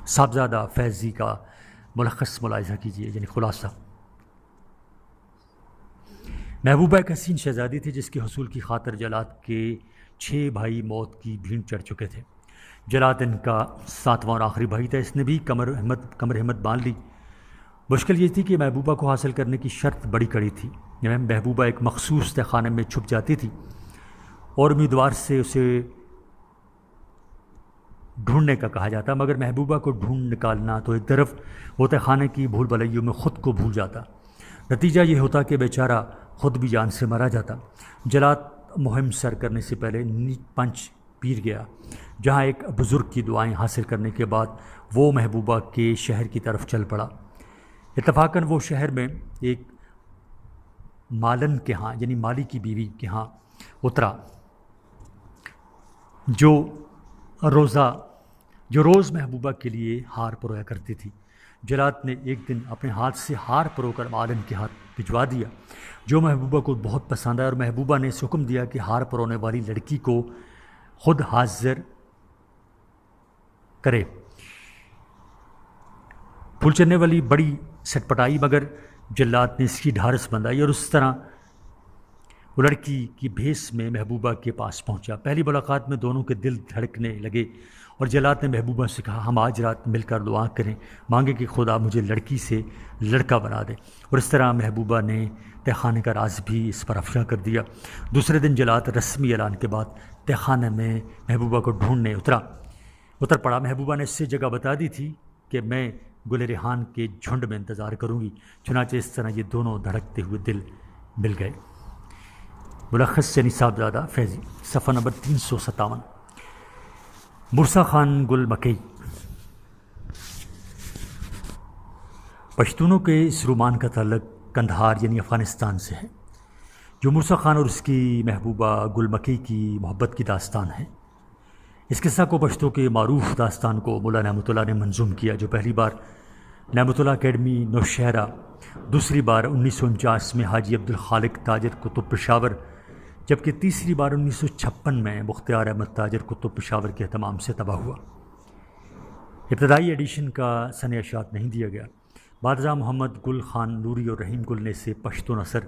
صاحبزادہ فیضی کا ملخص ملاحظہ کیجیے، یعنی خلاصہ۔ محبوبہ ایک حسین شہزادی تھی جس کے حصول کی خاطر جلات کے 6 بھائی موت کی بھینٹ چڑھ چکے تھے۔ جلات ان کا 7واں اور آخری بھائی تھا۔ اس نے بھی کمر ہمت باندھ لی۔ مشکل یہ تھی کہ محبوبہ کو حاصل کرنے کی شرط بڑی کڑی تھی۔ محبوبہ ایک مخصوص تہخانے میں چھپ جاتی تھی اور امیدوار سے اسے ڈھونڈنے کا کہا جاتا، مگر محبوبہ کو ڈھونڈ نکالنا تو ایک طرف، وہ تہخانے کی بھول بھلائیوں میں خود کو بھول جاتا۔ نتیجہ یہ ہوتا کہ بیچارہ خود بھی جان سے مارا جاتا۔ جلات مہم سر کرنے سے پہلے پنچ پیر گیا، جہاں ایک بزرگ کی دعائیں حاصل کرنے کے بعد وہ محبوبہ کے شہر کی طرف چل پڑا۔ اتفاقاً وہ شہر میں ایک مالن کے ہاں یعنی مالی کی بیوی کے ہاں اترا، جو روز محبوبہ کے لیے ہار پرویا کرتی تھی۔ جلات نے ایک دن اپنے ہاتھ سے ہار پرو کر مالن کے ہاتھ بھجوا دیا، جو محبوبہ کو بہت پسند آیا، اور محبوبہ نے اس حکم دیا کہ ہار پرونے والی لڑکی کو خود حاضر کرے۔ پھول چلنے والی بڑی سٹ پٹائی، مگر جلات نے اس کی ڈھارس بندائی اور اس طرح وہ لڑکی کی بھیس میں محبوبہ کے پاس پہنچا۔ پہلی ملاقات میں دونوں کے دل دھڑکنے لگے اور جلات نے محبوبہ سے کہا، ہم آج رات مل کر دعا کریں، مانگے کہ خدا مجھے لڑکی سے لڑکا بنا دے۔ اور اس طرح محبوبہ نے تہخانے کا راز بھی اس پر افشا کر دیا۔ دوسرے دن جلات رسمی اعلان کے بعد تہخانے میں محبوبہ کو ڈھونڈنے اتر پڑا۔ محبوبہ نے اس سے جگہ بتا دی تھی کہ میں گل ریحان کے جھنڈ میں انتظار کروں گی، چنانچہ اس طرح یہ دونوں دھڑکتے ہوئے دل مل گئے۔ ملخص یعنی صاحبزادہ فیضی، صفحہ نمبر 357۔ مرسا خان گل مکئی پشتونوں کے اس رومان کا تعلق قندھار یعنی افغانستان سے ہے، جو مرسا خان اور اس کی محبوبہ گل مکئی کی محبت کی داستان ہے۔ اس قصہ کو پشتوں کے معروف داستان کو مولا نعمت اللہ نے منظوم کیا، جو پہلی بار نعمت اللہ اکیڈمی نوشہرہ، دوسری بار 1949 میں حاجی عبدالخالق تاجر کتب پشاور، جبکہ تیسری بار 1956 میں مختار احمد تاجر کتب پشاور کے اہتمام سے طبع ہوا۔ ابتدائی ایڈیشن کا سن اشاعت نہیں دیا گیا۔ بادشاہ محمد گل خان نوری اور رحیم گل نے اسے پشتو نثر،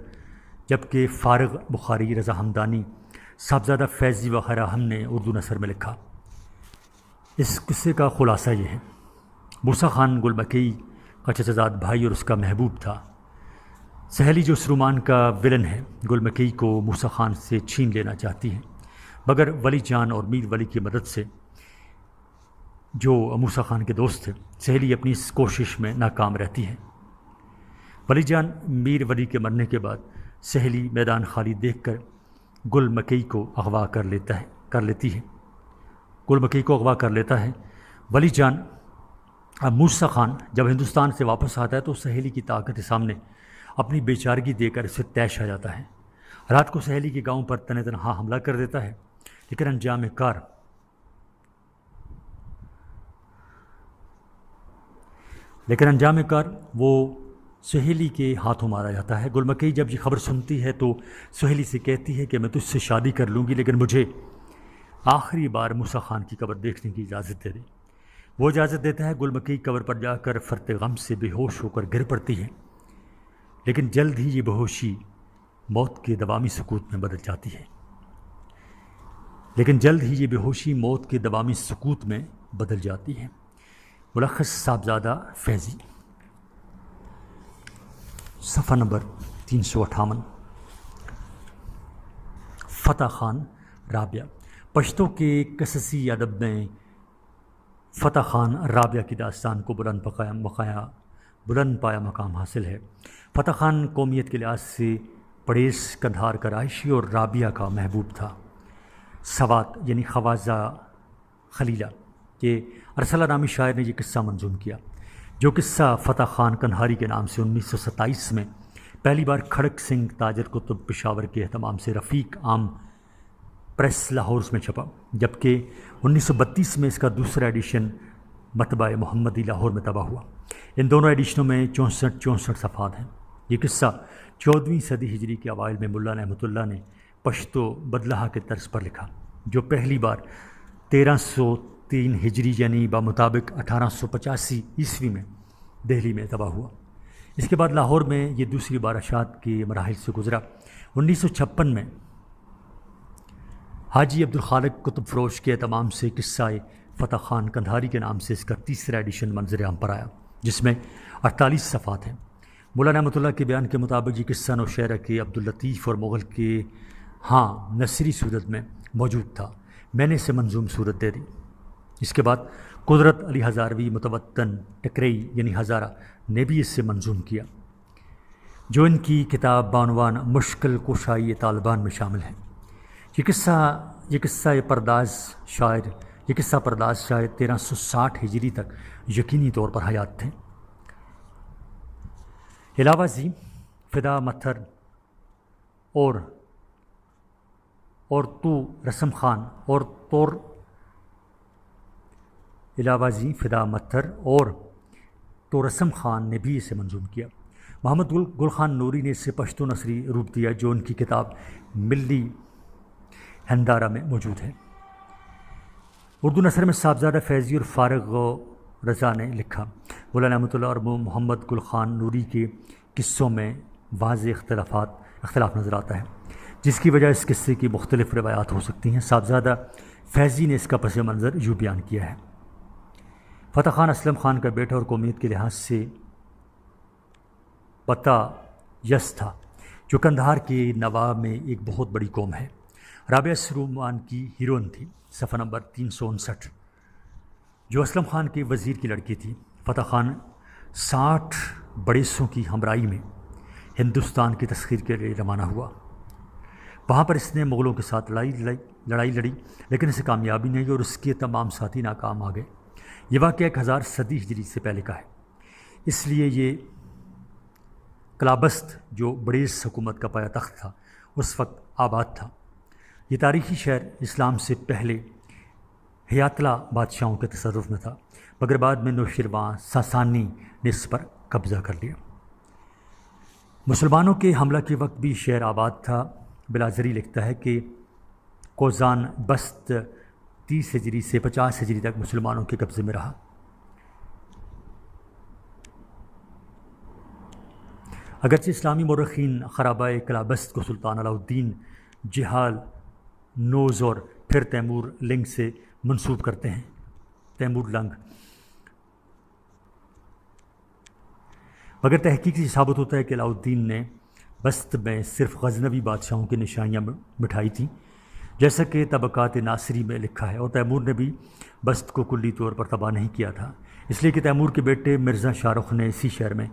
جبکہ فارغ بخاری، رضا ہمدانی، صاحبزادہ فیضی وغیرہ ہم نے اردو نثر میں لکھا۔ اس قصے کا خلاصہ یہ ہے: مرسا خان گل مکئی کا چچا زاد بھائی اور اس کا محبوب تھا۔ سہیلی، جو اس رومان کا ولن ہے، گل مکئی کو مرسا خان سے چھین لینا چاہتی ہے، مگر ولی جان اور میر ولی کی مدد سے، جو مرسا خان کے دوست تھے، سہیلی اپنی اس کوشش میں ناکام رہتی ہے۔ ولی جان میر ولی کے مرنے کے بعد سہیلی میدان خالی دیکھ کر گل مکئی کو اغوا کر لیتی ہے۔ گل مکئی کو اغوا کر لیتا ہے۔ ولی جان اب مرسا خان جب ہندوستان سے واپس آتا ہے تو سہیلی کی طاقت کے سامنے اپنی بیچارگی دے کر اسے طیش آ جاتا ہے۔ رات کو سہیلی کے گاؤں پر تنہا حملہ کر دیتا ہے، لیکن انجام کار وہ سہیلی کے ہاتھوں مارا جاتا ہے۔ گل مکئی جب یہ خبر سنتی ہے تو سہیلی سے کہتی ہے کہ میں تجھ سے شادی کر لوں گی، لیکن مجھے آخری بار مرسا خان کی قبر دیکھنے کی اجازت دے دے۔ وہ اجازت دیتا ہے۔ گل مکئی قبر پر جا کر فرط غم سے بے ہوش ہو کر گر پڑتی ہے، لیکن جلد ہی یہ بے ہوشی موت کے دوامی سکوت میں بدل جاتی ہے۔ ملخص: صاحبزادہ فیضی، صفحہ نمبر 358۔ فتح خان رابعہ۔ پشتو کے قصصی ادب میں فتح خان رابعہ کی داستان کو بلند پایا مقام حاصل ہے۔ فتح خان قومیت کے لحاظ سے پڑیس قندھار کا رہائشی اور رابعہ کا محبوب تھا۔ سوات یعنی خوازہ خلیلہ کے ارسلہ نامی شاعر نے یہ قصہ منظوم کیا، جو قصہ فتح خان قندھاری کے نام سے 1927 میں پہلی بار کھڑک سنگھ تاجر کتب پشاور کے اہتمام سے رفیق عام پریس لاہور میں چھپا، جبکہ 1932 میں اس کا دوسرا ایڈیشن مطبع محمدی لاہور میں طبع ہوا۔ ان دونوں ایڈیشنوں میں 64 صفحات ہیں۔ یہ قصہ 14ویں صدی ہجری کے اوائل میں ملا نعمت اللہ نے پشتو بدلہا کے طرز پر لکھا، جو پہلی بار 1303 ہجری یعنی بمطابق 1885 عیسوی میں دہلی میں طبع ہوا۔ اس کے بعد لاہور میں یہ دوسری بار اشاعت کے مراحل سے گزرا۔ 1956 میں حاجی عبدالخالق کتب فروش کے اہتمام سے قصہ فتح خان قندھاری کے نام سے اس کا تیسرا ایڈیشن منظر عام پر آیا، جس میں 48 صفحات ہیں۔ مولا نعمت اللہ کے بیان کے مطابق یہ قصہ نوشہرہ کے عبداللطیف اور مغل کے نثری صورت میں موجود تھا، میں نے اسے منظوم صورت دے دی۔ اس کے بعد قدرت علی ہزاروی متوطن ٹکرئی یعنی ہزارہ نے بھی اس سے منظوم کیا، جو ان کی کتاب بعنوان مشکل کشائی طالبان میں شامل ہے۔ یہ قصہ پرداز شاعر 1360 ہجری تک یقینی طور پر حیات تھے۔ علاوہ ازیں فدا متھر اور تو رسم خان نے بھی اسے منظوم کیا۔ محمد گل خان نوری نے اسے پشتو نثری روپ دیا، جو ان کی کتاب ملی ہندارہ میں موجود ہے۔ اردو نثر میں صاحبزادہ فیضی اور فارغ رضا نے لکھا۔ مولا نعمت اللہ اور محمد گل خان نوری کے قصوں میں واضح اختلاف نظر آتا ہے، جس کی وجہ اس قصے کی مختلف روایات ہو سکتی ہیں۔ صاحبزادہ فیضی نے اس کا پس منظر یوں بیان کیا ہے: فتح خان اسلم خان کا بیٹا اور قومیت کے لحاظ سے پتہ یس تھا، جو قندھار کے نواب میں ایک بہت بڑی قوم ہے۔ رابعہ اس رومان کی ہیروئن تھی، صفحہ نمبر 359، جو اسلم خان کے وزیر کی لڑکی تھی۔ فتح خان 60 بڑیسوں کی ہمراہی میں ہندوستان کی تسخیر کے لیے روانہ ہوا۔ وہاں پر اس نے مغلوں کے ساتھ لڑائی لڑی، لیکن اسے کامیابی نہیں اور اس کے تمام ساتھی ناکام آ گئے۔ یہ واقعہ 1000 صدی ہجری سے پہلے کا ہے، اس لیے یہ قلابست جو بڑیس حکومت کا پایا تخت تھا اس وقت آباد تھا۔ یہ تاریخی شہر اسلام سے پہلے ہیاتلا بادشاہوں کے تصرف میں تھا، مگر بعد میں نوشیروان ساسانی نے اس پر قبضہ کر لیا۔ مسلمانوں کے حملہ کے وقت بھی شہر آباد تھا۔ بلازری لکھتا ہے کہ کوزان بست 30 ہجری سے 50 ہجری تک مسلمانوں کے قبضے میں رہا۔ اگرچہ اسلامی مورخین خرابہ قلابست کو سلطان علاء الدین جہال نوز اور پھر تیمور لنگ سے منسوب کرتے ہیں، تیمور لنگ، مگر تحقیق سے ثابت ہوتا ہے کہ علاء الدین نے بست میں صرف غزنوی بادشاہوں کی نشانیاں مٹھائی تھیں، جیسا کہ طبقات ناصری میں لکھا ہے، اور تیمور نے بھی بست کو کلی طور پر تباہ نہیں کیا تھا، اس لیے کہ تیمور کے بیٹے مرزا شاہ رخ نے اسی شہر میں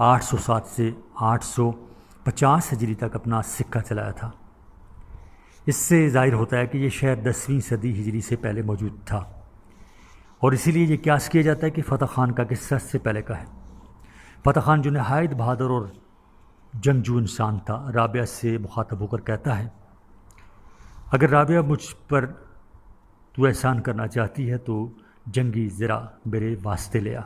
807 سے 850 ہجری تک اپنا سکہ چلایا تھا۔ اس سے ظاہر ہوتا ہے کہ یہ شہر 10ویں صدی ہجری سے پہلے موجود تھا، اور اسی لیے یہ قیاس کیا جاتا ہے کہ فتح خان کا قصہ سے پہلے کا ہے۔ فتح خان جو نہایت بہادر اور جنگجو انسان تھا، رابعہ سے مخاطب ہو کر کہتا ہے، اگر رابعہ مجھ پر تو احسان کرنا چاہتی ہے تو جنگی ذرا میرے واسطے لیا۔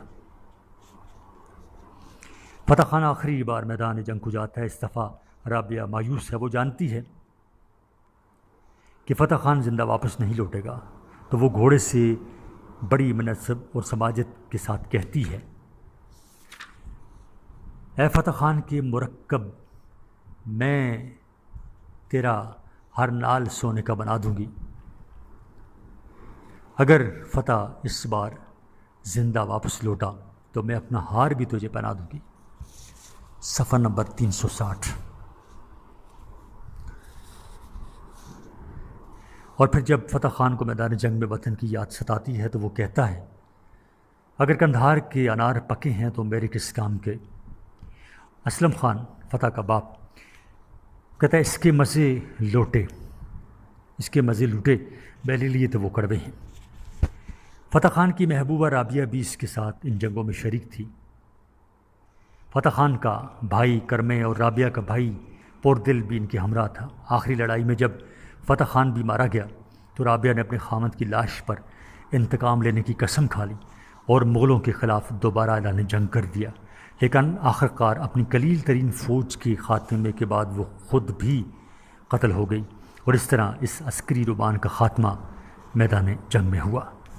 فتح خان آخری بار میدان جنگ کو جاتا ہے، اس دفعہ رابعہ مایوس ہے، وہ جانتی ہے کہ فتح خان زندہ واپس نہیں لوٹے گا، تو وہ گھوڑے سے بڑی منصب اور سماجت کے ساتھ کہتی ہے، اے فتح خان کے مرکب، میں تیرا ہر نال سونے کا بنا دوں گی، اگر فتح اس بار زندہ واپس لوٹا تو میں اپنا ہار بھی تجھے پہنا دوں گی۔ صفحہ نمبر 360۔ اور پھر جب فتح خان کو میدان جنگ میں وطن کی یاد ستاتی ہے تو وہ کہتا ہے، اگر قندھار کے انار پکے ہیں تو میرے کس کام کے۔ اسلم خان فتح کا باپ کہتا ہے، اس کے مزے لوٹے میرے لیے تو وہ کڑوے ہیں۔ فتح خان کی محبوبہ رابعہ بھی اس کے ساتھ ان جنگوں میں شریک تھی۔ فتح خان کا بھائی کرمے اور رابعہ کا بھائی پوردل بھی ان کے ہمراہ تھا۔ آخری لڑائی میں جب فتح خان بھی مارا گیا تو رابعہ نے اپنے خامد کی لاش پر انتقام لینے کی قسم کھا لی اور مغلوں کے خلاف دوبارہ اعلان جنگ کر دیا، لیکن آخرکار اپنی قلیل ترین فوج کے خاتمے کے بعد وہ خود بھی قتل ہو گئی، اور اس طرح اس عسکری رومان کا خاتمہ میدان جنگ میں ہوا۔